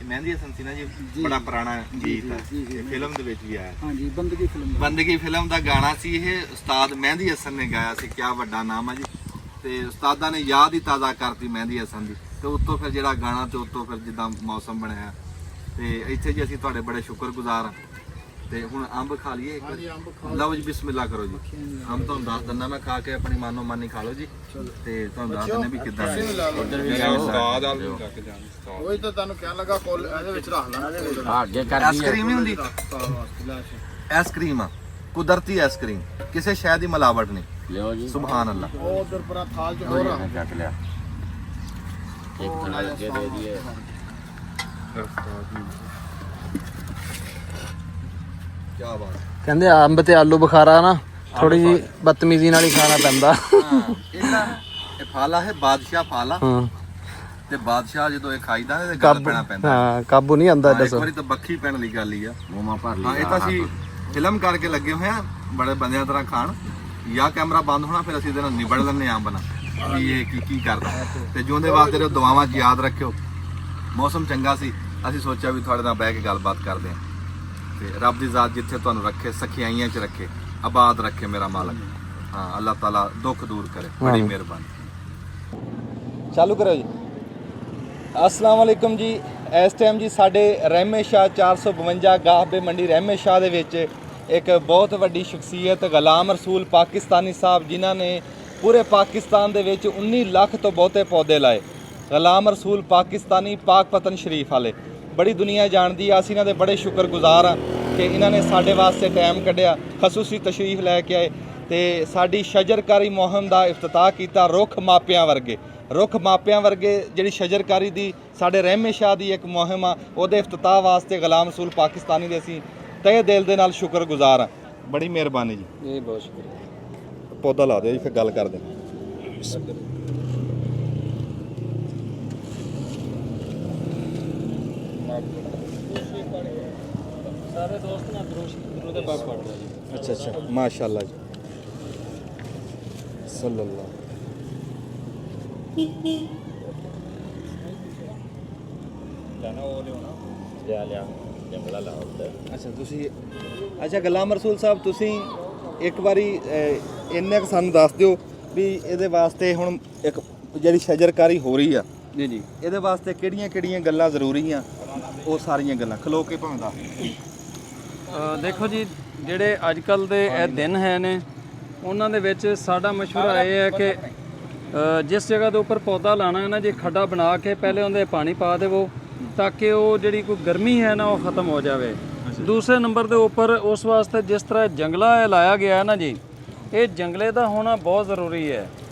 Speaker 2: ਇਹ ਮਹਿੰਦੀ ਹਸਨ ਸੀ ਨਾ ਜੀ ਬੜਾ ਪੁਰਾਣਾ ਗੀਤ ਹੈ ਇਹ ਫਿਲਮ ਦੇ ਵਿੱਚ ਵੀ ਆਇਆ
Speaker 6: हाँ जी बंदगी फिल्म
Speaker 2: ਬੰਦਗੀ ਫਿਲਮ ਦਾ ਗਾਣਾ ਸੀ ਇਹ ਉਸਤਾਦ ਮਹਿੰਦੀ ਹਸਨ ਨੇ ਗਾਇਆ ਸੀ ਕਿਆ ਵੱਡਾ ਨਾਮ ਹੈ ਜੀ ਤੇ ਉਸਤਾਦਾਂ ਨੇ ਯਾਦ ਹੀ ਤਾਜ਼ਾ ਕਰਤੀ ਮਹਿੰਦੀ ਹਸਨ ਦੀ ਤੇ ਉੱਤੋਂ ਫਿਰ ਜਿਹੜਾ ਗਾਣਾ ਤੇ ਉੱਤੋਂ ਫਿਰ ਜਿੱਦਾਂ ਮੌਸਮ ਬਣਿਆ ਤੇ ਇੱਥੇ ਜੀ ਅਸੀਂ ਤੁਹਾਡੇ ਬੜੇ ਸ਼ੁਕਰਗੁਜ਼ਾਰ ਹਾਂ ਤੇ ਹੁਣ ਅੰਬ ਖਾ ਲਈਏ ਇੱਕ ਵਾਰੀ ਲਓ ਜੀ ਬਿਸਮਿਲ੍ਲਾ ਕਰੋ ਜੀ ਅੰਬ ਤੁਹਾਨੂੰ ਦੱਸ ਦਿੰਦਾ ਮੈਂ ਖਾ ਕੇ ਆਪਣੀ ਮਾਨੋ ਮਾਨੀ ਖਾ ਲਓ ਜੀ ਤੇ ਤੁਹਾਨੂੰ ਦੱਸ ਦਿੰਦੇ ਵੀ ਕਿੱਦਾਂ
Speaker 4: ਉਧਰ ਵੀ ਆਓ
Speaker 5: ਉਹੀ ਤਾਂ ਤੁਹਾਨੂੰ ਕਹਿਣ ਲੱਗਾ ਕੋਲ ਇਹਦੇ ਵਿੱਚ ਰੱਖ ਲੈਣਾ
Speaker 4: ਹਾਂ ਅੱਗੇ ਕਰ
Speaker 2: ਆਈਸਕ੍ਰੀਮ ਨਹੀਂ ਹੁੰਦੀ ਆਈਸਕ੍ਰੀਮ ਆ ਕੁਦਰਤੀ ਆਈਸਕ੍ਰੀਮ ਕਿਸੇ ਸ਼ੈ ਦੀ ਮਿਲਾਵਟ ਨਹੀਂ
Speaker 4: ਲਿਓ ਜੀ
Speaker 2: ਸੁਭਾਨ ਅੱਲਾ
Speaker 5: ਉਹ ਉਧਰ ਪਰਾ ਥਾਲ ਚ ਹੋਰ
Speaker 4: ਮੈਂ ਚੱਕ ਲਿਆ ਇੱਕ ਥਾਲ ਅੱਗੇ ਦੇ ਦਈਏ
Speaker 2: ਕੀ ਬਾਤ
Speaker 3: ਕਹਿੰਦੇ ਅੰਬ ਤੇ ਆਲੂ ਬੁਖਾਰਾ ਨਾ ਥੋੜੀ ਜੀ ਬਦਤਮੀਜ਼ੀ ਨਾਲ ਹੀ ਖਾਣਾ ਪੈਂਦਾ
Speaker 2: ਇਹਦਾ ਇਹ ਫਾਲਾ ਹੈ ਬਾਦਸ਼ਾਹ ਫਾਲਾ
Speaker 3: ਹਾਂ
Speaker 2: ਤੇ ਬਾਦਸ਼ਾਹ ਜਦੋਂ ਇਹ ਖਾਈਦਾ ਤੇ ਗੱਲ ਪੈਣਾ ਪੈਂਦਾ
Speaker 3: ਹਾਂ ਕਾਬੂ ਨਹੀਂ ਆਂਦਾ
Speaker 2: ਇੱਕ
Speaker 3: ਦੱਸੋ
Speaker 2: ਵਾਰੀ ਤਾਂ ਬੱਖੀ ਪੈਣ ਲਈ ਗੱਲ ਹੀ ਆ
Speaker 4: ਮੂੰਹਾਂ ਭਰ ਲਈ
Speaker 2: ਹਾਂ ਇਹ ਤਾਂ ਅਸੀਂ ਫਿਲਮ ਕਰਕੇ ਲੱਗੇ ਹੋਏ ਆ ਬੜੇ ਬੰਦਿਆਂ ਤਰ੍ਹਾਂ ਖਾਣ ਜਾਂ ਕੈਮਰਾ ਬੰਦ ਹੋਣਾ ਫਿਰ ਅਸੀਂ ਇਹਦੇ ਨਾਲ ਨਿਬੜ ਲੈਂਦੇ ਆਂ ਬਣਾ ਵੀ ਇਹ ਕੀ ਕਰਦਾ ਤੇ ਜਿਉਂਦੇ ਵਾਸਤੇ ਤੇ ਦੁਆਵਾਂ 'ਚ ਯਾਦ ਰੱਖਿਓ ਮੌਸਮ ਚੰਗਾ ਸੀ ਅਸੀਂ ਸੋਚਿਆ ਵੀ ਤੁਹਾਡੇ ਨਾਲ ਬਹਿ ਕੇ ਗੱਲਬਾਤ ਕਰਦੇ ਆਂ ਤੇ ਰੱਬ ਦੀ ਜ਼ਾਤ ਜਿੱਥੇ ਤੁਹਾਨੂੰ ਰੱਖੇ ਸਖਿਆਈਆਂ 'ਚ ਰੱਖੇ ਆਬਾਦ ਰੱਖੇ ਮੇਰਾ ਮਾਲਕ ਹਾਂ ਅੱਲਾਹ ਤਾਲਾ ਦੁੱਖ ਦੂਰ ਕਰੇ ਬੜੀ ਮਿਹਰਬਾਨੀ
Speaker 7: ਚਾਲੂ ਕਰੋ ਜੀ ਅਸਲਾਮ ਵਾਲੇਕੁਮ ਜੀ ਇਸ ਟਾਈਮ ਜੀ ਸਾਡੇ ਰਹਿਮੇ ਸ਼ਾਹ 452 ਗਾਹਬੇ ਮੰਡੀ ਰਹਿਮੇ ਸ਼ਾਹ ਦੇ ਵਿੱਚ ਇੱਕ ਬਹੁਤ ਵੱਡੀ ਸ਼ਖਸੀਅਤ ਗੁਲਾਮ ਰਸੂਲ ਪਾਕਿਸਤਾਨੀ ਸਾਹਿਬ ਜਿਨ੍ਹਾਂ ਨੇ ਪੂਰੇ ਪਾਕਿਸਤਾਨ ਦੇ ਵਿੱਚ 19 ਲੱਖ ਤੋਂ ਬਹੁਤੇ ਪੌਦੇ ਲਾਏ ਗੁਲਾਮ ਰਸੂਲ ਪਾਕਿਸਤਾਨੀ ਪਾਕ ਪਤਨ ਸ਼ਰੀਫ ਵਾਲੇ ਬੜੀ ਦੁਨੀਆ ਜਾਣਦੀ ਆ ਅਸੀਂ ਇਹਨਾਂ ਦੇ ਬੜੇ ਸ਼ੁਕਰਗੁਜ਼ਾਰ ਆ ਕਿ ਇਹਨਾਂ ਨੇ ਸਾਡੇ ਵਾਸਤੇ ਟਾਈਮ ਕੱਢਿਆ ਖਸੂਸੀ ਤਸ਼ਰੀਫ ਲੈ ਕੇ ਆਏ ਤੇ ਸਾਡੀ ਸ਼ਜਰਕਾਰੀ ਮੁਹਿੰਮ ਦਾ ਇਫਤਤਾਹ ਕੀਤਾ ਰੁੱਖ ਮਾਪਿਆਂ ਵਰਗੇ ਜਿਹੜੀ ਸ਼ਜਰਕਾਰੀ ਦੀ ਸਾਡੇ ਰਹਿਮੇ ਸ਼ਾਹ ਦੀ ਇੱਕ ਮੁਹਿੰਮ ਆ ਉਹਦੇ ਇਫਤਤਾਹ ਵਾਸਤੇ ਗੁਲਾਮ ਰਸੂਲ ਪਾਕਿਸਤਾਨੀ ਦੇ ਅਸੀਂ ਤਹਿ ਦਿਲ ਦੇ ਨਾਲ ਸ਼ੁਕਰਗੁਜ਼ਾਰ ਆ ਬੜੀ ਮਿਹਰਬਾਨੀ ਜੀ
Speaker 3: ਇਹ ਬਹੁਤ ਸ਼ੁਕਰੀਆ
Speaker 7: ਪੌਦਾ ਲਾ ਦਿਓ ਜੀ ਫਿਰ ਗੱਲ ਕਰਦੇ
Speaker 3: ਸਾਰੇ ਦੋਸਤ ਨਾਲ ਦਰੂਦ ਦੇ ਪਾਕ ਪੜਦੇ ਜੀ
Speaker 7: ਅੱਛਾ ਮਾਸ਼ਾਅੱਲਾ ਜੀ ਸੱਲੱਲਾਹੁ
Speaker 4: ਲਿਆ ਜੰਗਲਾ ਲਾ ਉੱਧਰ
Speaker 7: ਅੱਛਾ ਤੁਸੀਂ ਅੱਛਾ ਗੁਲਾਮ ਰਸੂਲ ਸਾਹਿਬ ਤੁਸੀਂ ਇੱਕ ਵਾਰੀ ਇੰਨੇ ਕੁ ਸਾਨੂੰ ਦੱਸ ਦਿਓ ਵੀ ਇਹਦੇ ਵਾਸਤੇ ਹੁਣ ਇੱਕ ਜਿਹੜੀ ਸ਼ਜਰਕਾਰੀ ਹੋ ਰਹੀ ਆ
Speaker 3: ਜੀ
Speaker 7: ਇਹਦੇ ਵਾਸਤੇ ਕਿਹੜੀਆਂ ਗੱਲਾਂ ਜ਼ਰੂਰੀ ਆ ਉਹ ਸਾਰੀਆਂ ਗੱਲਾਂ ਖਲੋ ਕੇ ਭਾਵੇਂ ਦੱਸ
Speaker 1: ਦੇਖੋ ਜੀ ਜਿਹੜੇ ਅੱਜ ਕੱਲ ਦੇ ਇਹ ਦਿਨ ਹੈ ਨੇ ਉਹਨਾਂ ਦੇ ਵਿੱਚ ਸਾਡਾ ਮਸ਼ਵਰਾ ਇਹ ਹੈ ਕਿ ਜਿਸ ਜਗ੍ਹਾ ਦੇ ਉੱਪਰ ਪੌਦਾ ਲਾਣਾ ਹੈ ਨਾ ਜੀ ਖੱਡਾ ਬਣਾ ਕੇ ਪਹਿਲੇ ਉਹਦੇ ਪਾਣੀ ਪਾ ਦੇਵੋ ਤਾਂ ਕਿ ਉਹ ਜਿਹੜੀ ਕੋਈ ਗਰਮੀ ਹੈ ਨਾ ਉਹ ਖਤਮ ਹੋ ਜਾਵੇ ਦੂਸਰੇ ਨੰਬਰ ਦੇ ਉੱਪਰ ਉਸ ਵਾਸਤੇ ਜਿਸ ਤਰ੍ਹਾਂ ਜੰਗਲਾ ਇਹ ਲਾਇਆ ਗਿਆ ਹੈ ਨਾ ਜੀ ਇਹ ਜੰਗਲੇ ਦਾ ਹੋਣਾ ਬਹੁਤ ਜ਼ਰੂਰੀ ਹੈ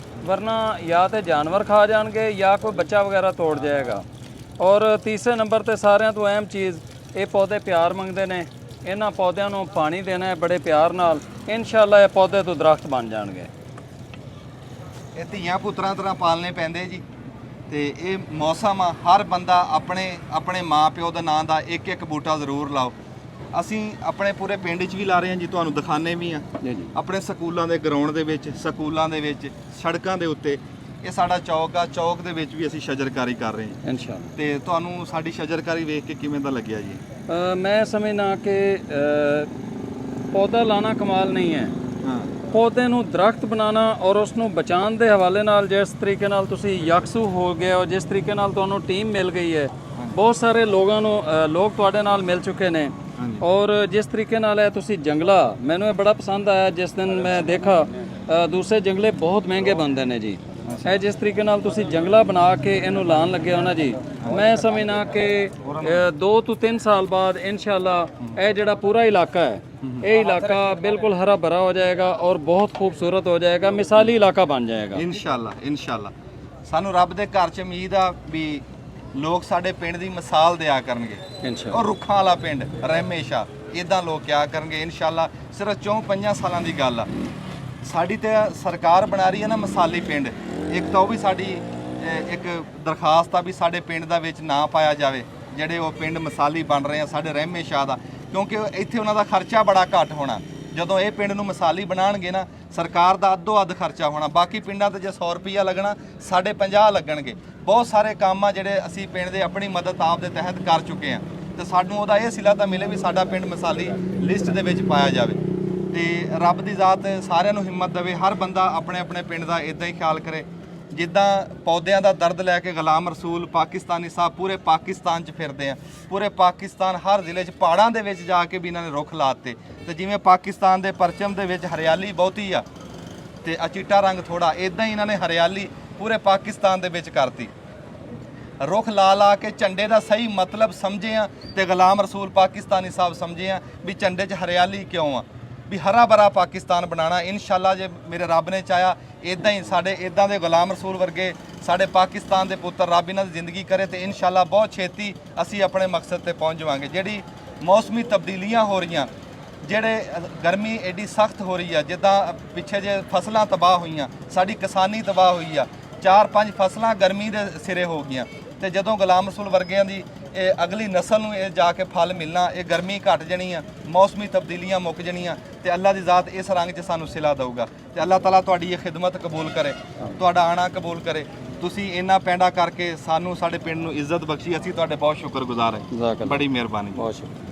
Speaker 1: ਵਰਨਾ ਜਾਂ ਤੇ ਜਾਨਵਰ ਖਾ ਜਾਣਗੇ ਜਾਂ ਕੋਈ ਬੱਚਾ ਵਗੈਰਾ ਤੋੜ ਜਾਏਗਾ ਔਰ ਤੀਸਰੇ ਨੰਬਰ ਤੇ ਸਾਰਿਆਂ ਤੋਂ ਅਹਿਮ ਚੀਜ਼ ਇਹ ਪੌਦੇ ਪਿਆਰ ਮੰਗਦੇ ਨੇ ਇਹਨਾਂ ਪੌਦਿਆਂ ਨੂੰ ਪਾਣੀ ਦੇਣਾ ਹੈ ਬੜੇ ਪਿਆਰ ਨਾਲ ਇਨਸ਼ਾਅੱਲਾ ਇਹ ਪੌਦੇ ਤੋਂ ਦਰਖਤ ਬਣ ਜਾਣਗੇ
Speaker 7: ਇਹ ਧੀਆਂ ਪੁੱਤਰਾਂ ਤਰ੍ਹਾਂ ਪਾਲਨੇ ਪੈਂਦੇ ਜੀ ਤੇ ਇਹ ਮੌਸਮ ਆ ਹਰ ਬੰਦਾ ਆਪਣੇ ਮਾਂ ਪਿਓ ਦਾ ਨਾਂ ਦਾ ਇੱਕ ਇੱਕ ਬੂਟਾ ਜ਼ਰੂਰ ਲਾਓ ਅਸੀਂ ਆਪਣੇ ਪੂਰੇ ਪਿੰਡ 'ਚ ਵੀ ਲਾ ਰਹੇ ਹਾਂ ਜੀ ਤੁਹਾਨੂੰ ਦਿਖਾਣੇ ਵੀ ਆ ਆਪਣੇ ਸਕੂਲਾਂ ਦੇ ਗਰਾਊਂਡ ਦੇ ਵਿੱਚ ਸਕੂਲਾਂ ਦੇ ਵਿੱਚ ਸੜਕਾਂ ਦੇ ਉੱਤੇ ਇਹ ਸਾਡਾ ਚੌਕ ਆ, ਚੌਕ ਦੇ ਵਿੱਚ ਵੀ ਅਸੀਂ ਸ਼ਜਰਕਾਰੀ ਕਰ ਰਹੇ ਹਾਂ
Speaker 1: ਇਨਸ਼ਾਅੱਲਾ।
Speaker 7: ਤੇ ਤੁਹਾਨੂੰ ਸਾਡੀ ਸ਼ਜਰਕਾਰੀ ਵੇਖ ਕੇ ਕਿਵੇਂ ਦਾ ਲੱਗਿਆ ਜੀ?
Speaker 1: मैं समझना कि ਪੌਦਾ ਲਾਣਾ ਕਮਾਲ ਨਹੀਂ ਹੈ,
Speaker 7: ਹਾਂ
Speaker 1: ਪੌਦੇ ਨੂੰ ਦਰਖਤ ਬਣਾਉਣਾ ਔਰ ਉਸ ਨੂੰ ਬਚਾਉਣ ਦੇ ਹਵਾਲੇ ਨਾਲ ਜਿਸ ਤਰੀਕੇ ਨਾਲ ਤੁਸੀਂ ਯਕਸੂ ਹੋ ਗਏ ਹੋ, ਜਿਸ ਤਰੀਕੇ ਨਾਲ ਤੁਹਾਨੂੰ ਟੀਮ ਮਿਲ ਗਈ ਹੈ, ਬਹੁਤ ਸਾਰੇ ਲੋਕਾਂ ਨੂੰ ਲੋਕ ਤੁਹਾਡੇ ਨਾਲ ਮਿਲ ਚੁੱਕੇ ਨੇ, ਔਰ ਜਿਸ ਤਰੀਕੇ ਨਾਲ ਹੈ ਤੁਸੀਂ ਜੰਗਲਾ, ਮੈਨੂੰ ਇਹ ਬੜਾ ਪਸੰਦ ਆਇਆ ਜਿਸ ਦਿਨ ਮੈਂ ਦੇਖਾ ਦੂਸਰੇ ਜੰਗਲੇ ਬਹੁਤ ਮਹਿੰਗੇ ਬਣਦੇ ਨੇ ਜੀ। ਇਹ ਜਿਸ ਤਰੀਕੇ ਨਾਲ ਤੁਸੀਂ ਜੰਗਲਾ ਬਣਾ ਕੇ ਇਹਨੂੰ ਲਾਉਣ ਲੱਗੇ ਹੋ ਨਾ ਜੀ, ਮੈਂ ਸਮਝਣਾ ਕਿ 2 ਤੋਂ 3 ਸਾਲ ਬਾਅਦ ਇਨਸ਼ਾਅੱਲਾ ਇਹ ਜਿਹੜਾ ਪੂਰਾ ਇਲਾਕਾ ਹੈ, ਇਹ ਇਲਾਕਾ ਬਿਲकुल ਹਰਾ ਭਰਾ ਹੋ ਜਾਏਗਾ ਔਰ ਬਹੁਤ ਖੂਬਸੂਰਤ ਹੋ ਜਾਏਗਾ, ਮਿਸਾਲੀ ਇਲਾਕਾ ਬਣ ਜਾਏਗਾ
Speaker 7: ਇਨਸ਼ਾਅੱਲਾ। ਇਨਸ਼ਾਅੱਲਾ ਸਾਨੂੰ ਰੱਬ ਦੇ ਘਰ 'ਚ ਉਮੀਦ ਆ ਵੀ ਲੋਕ ਸਾਡੇ ਪਿੰਡ ਦੀ ਮਿਸਾਲ ਦਿਆ ਕਰਨਗੇ।
Speaker 1: ਇਨਸ਼ਾਅੱਲਾ।
Speaker 7: ਔਰ ਰੁੱਖਾਂ ਵਾਲਾ ਪਿੰਡ ਰਹਿਮੇ ਸ਼ਾਹ ਇਦਾਂ ਲੋਕ ਕਿਹਾ ਕਰਨਗੇ ਇਨਸ਼ਾਅੱਲਾ। ਸਿਰਫ 4-5 ਸਾਲਾਂ ਦੀ ਗੱਲ ਆ। ਸਾਡੀ ਤੇ ਸਰਕਾਰ ਬਣਾ ਰਹੀ ਹੈ ਨਾ ਮਿਸਾਲੀ ਪਿੰਡ, ਇੱਕ ਤਾਂ ਉਹ ਵੀ ਸਾਡੀ ਇੱਕ ਦਰਖਾਸਤ ਆ ਵੀ ਸਾਡੇ ਪਿੰਡ ਦਾ ਵਿੱਚ ਨਾਂ ਪਾਇਆ ਜਾਵੇ ਜਿਹੜੇ ਉਹ ਪਿੰਡ ਮਿਸਾਲੀ ਬਣ ਰਹੇ ਆ ਸਾਡੇ ਰਹਿਮੇ ਸ਼ਾਹ ਦਾ, ਕਿਉਂਕਿ ਇੱਥੇ ਉਹਨਾਂ ਦਾ ਖਰਚਾ ਬੜਾ ਘੱਟ ਹੋਣਾ। ਜਦੋਂ ਇਹ ਪਿੰਡ ਨੂੰ ਮਿਸਾਲੀ ਬਣਾਉਣਗੇ ਨਾ, ਸਰਕਾਰ ਦਾ ਅੱਧੋ ਅੱਧ ਖਰਚਾ ਹੋਣਾ। ਬਾਕੀ ਪਿੰਡਾਂ ਤੇ ਜੇ 100 ਰੁਪਈਆ ਲੱਗਣਾ, ਸਾਡੇ 50 ਲੱਗਣਗੇ। ਬਹੁਤ ਸਾਰੇ ਕੰਮ ਆ ਜਿਹੜੇ ਅਸੀਂ ਪਿੰਡ ਦੇ ਆਪਣੀ ਮਦਦ ਆਪ ਦੇ ਤਹਿਤ ਕਰ ਚੁੱਕੇ ਆ, ਤੇ ਸਾਨੂੰ ਉਹਦਾ ਇਹ ਸਿਲਾ ਤਾਂ ਮਿਲੇ ਵੀ ਸਾਡਾ ਪਿੰਡ ਮਿਸਾਲੀ ਲਿਸਟ ਦੇ ਵਿੱਚ ਪਾਇਆ ਜਾਵੇ। ਤੇ ਰੱਬ ਦੀ ਜ਼ਾਤ ਸਾਰਿਆਂ ਨੂੰ ਹਿੰਮਤ ਦੇਵੇ, ਹਰ ਬੰਦਾ ਆਪਣੇ ਆਪਣੇ ਪਿੰਡ ਦਾ ਇਦਾਂ ਹੀ ਖਿਆਲ ਕਰੇ। ਜਿੱਦਾਂ ਪੌਦਿਆਂ ਦਾ ਦਰਦ ਲੈ ਕੇ ਗੁਲਾਮ ਰਸੂਲ ਪਾਕਿਸਤਾਨੀ ਸਾਹਿਬ ਪੂਰੇ ਪਾਕਿਸਤਾਨ 'ਚ ਫਿਰਦੇ ਆ, ਪੂਰੇ ਪਾਕਿਸਤਾਨ ਹਰ ਜ਼ਿਲ੍ਹੇ 'ਚ ਪਹਾੜਾਂ ਦੇ ਵਿੱਚ ਜਾ ਕੇ ਵੀ ਇਹਨਾਂ ਨੇ ਰੁੱਖ ਲਾਤੇ। ਤੇ ਜਿਵੇਂ ਪਾਕਿਸਤਾਨ ਦੇ ਪਰਚਮ ਦੇ ਵਿੱਚ ਹਰਿਆਲੀ ਬਹੁਤੀ ਆ ਤੇ ਚਿੱਟਾ ਰੰਗ ਥੋੜਾ, ਇਦਾਂ ਹੀ ਇਹਨਾਂ ਨੇ ਹਰਿਆਲੀ ਪੂਰੇ ਪਾਕਿਸਤਾਨ ਦੇ ਵਿੱਚ ਕਰਤੀ। ਰੁੱਖ ਲਾ ਲਾ ਕੇ ਝੰਡੇ ਦਾ ਸਹੀ ਮਤਲਬ ਸਮਝੇ ਆ ਤੇ ਗੁਲਾਮ ਰਸੂਲ ਪਾਕਿਸਤਾਨੀ ਸਾਹਿਬ ਸਮਝੇ ਆ ਵੀ ਝੰਡੇ 'ਚ ਹਰਿਆਲੀ ਕਿਉਂ ਆ, ਵੀ ਹਰਾ ਭਰਾ ਪਾਕਿਸਤਾਨ ਬਣਾਉਣਾ। ਇਨਸ਼ਾਅੱਲਾ ਜੇ ਮੇਰੇ ਰੱਬ ਨੇ ਚਾਹਿਆ ਇਦਾਂ ਹੀ ਸਾਡੇ ਇਦਾਂ ਦੇ ਗੁਲਾਮ ਰਸੂਲ ਵਰਗੇ ਸਾਡੇ ਪਾਕਿਸਤਾਨ ਦੇ ਪੁੱਤਰ ਰੱਬ ਇਹਨਾਂ ਦੀ ਜ਼ਿੰਦਗੀ ਕਰੇ ਤੇ ਇਨਸ਼ਾਅੱਲਾ ਬਹੁਤ ਛੇਤੀ ਅਸੀਂ ਆਪਣੇ ਮਕਸਦ ਤੇ ਪਹੁੰਚ ਜਾਵਾਂਗੇ। ਜਿਹੜੀ ਮੌਸਮੀ ਤਬਦੀਲੀਆਂ ਹੋ ਰਹੀਆਂ, ਜਿਹੜੇ ਗਰਮੀ ਐਡੀ ਸਖਤ ਹੋ ਰਹੀ ਆ, ਜਿੱਦਾਂ ਪਿੱਛੇ ਜੇ ਫਸਲਾਂ ਤਬਾਹ ਹੋਈਆਂ, ਸਾਡੀ ਕਿਸਾਨੀ ਤਬਾਹ ਹੋਈ ਆ, 4-5 ਫਸਲਾਂ ਗਰਮੀ ਦੇ ਸਿਰੇ ਹੋ ਗਈਆਂ। ਤੇ ਜਦੋਂ ਗੁਲਾਮ ਰਸੂਲ ਵਰਗਿਆਂ ਦੀ ਇਹ ਅਗਲੀ ਨਸਲ ਨੂੰ ਇਹ ਜਾ ਕੇ ਫਲ ਮਿਲਣਾ, ਇਹ ਗਰਮੀ ਘਟ ਜਾਣੀ ਆ, ਮੌਸਮੀ ਤਬਦੀਲੀਆਂ ਮੁੱਕ ਜਾਣੀਆਂ ਤੇ ਅੱਲਾ ਦੀ ਜ਼ਾਤ ਇਸ ਰੰਗ 'ਚ ਸਾਨੂੰ ਸਿਲਾ ਦਊਗਾ। ਤੇ ਅੱਲਾਹ ਤਾਲਾ ਤੁਹਾਡੀ ਇਹ ਖਿਦਮਤ ਕਬੂਲ ਕਰੇ, ਤੁਹਾਡਾ ਆਣਾ ਕਬੂਲ ਕਰੇ। ਤੁਸੀਂ ਇੰਨਾ ਪੈਂਡਾ ਕਰਕੇ ਸਾਨੂੰ ਸਾਡੇ ਪਿੰਡ ਨੂੰ ਇੱਜ਼ਤ ਬਖਸ਼ੀ, ਅਸੀਂ ਤੁਹਾਡੇ ਬਹੁਤ ਸ਼ੁਕਰਗੁਜ਼ਾਰ ਹਾਂ। ਬੜੀ ਮਿਹਰਬਾਨੀ।
Speaker 1: ਬਹੁਤ ਸ਼ੁਕਰੀਆ।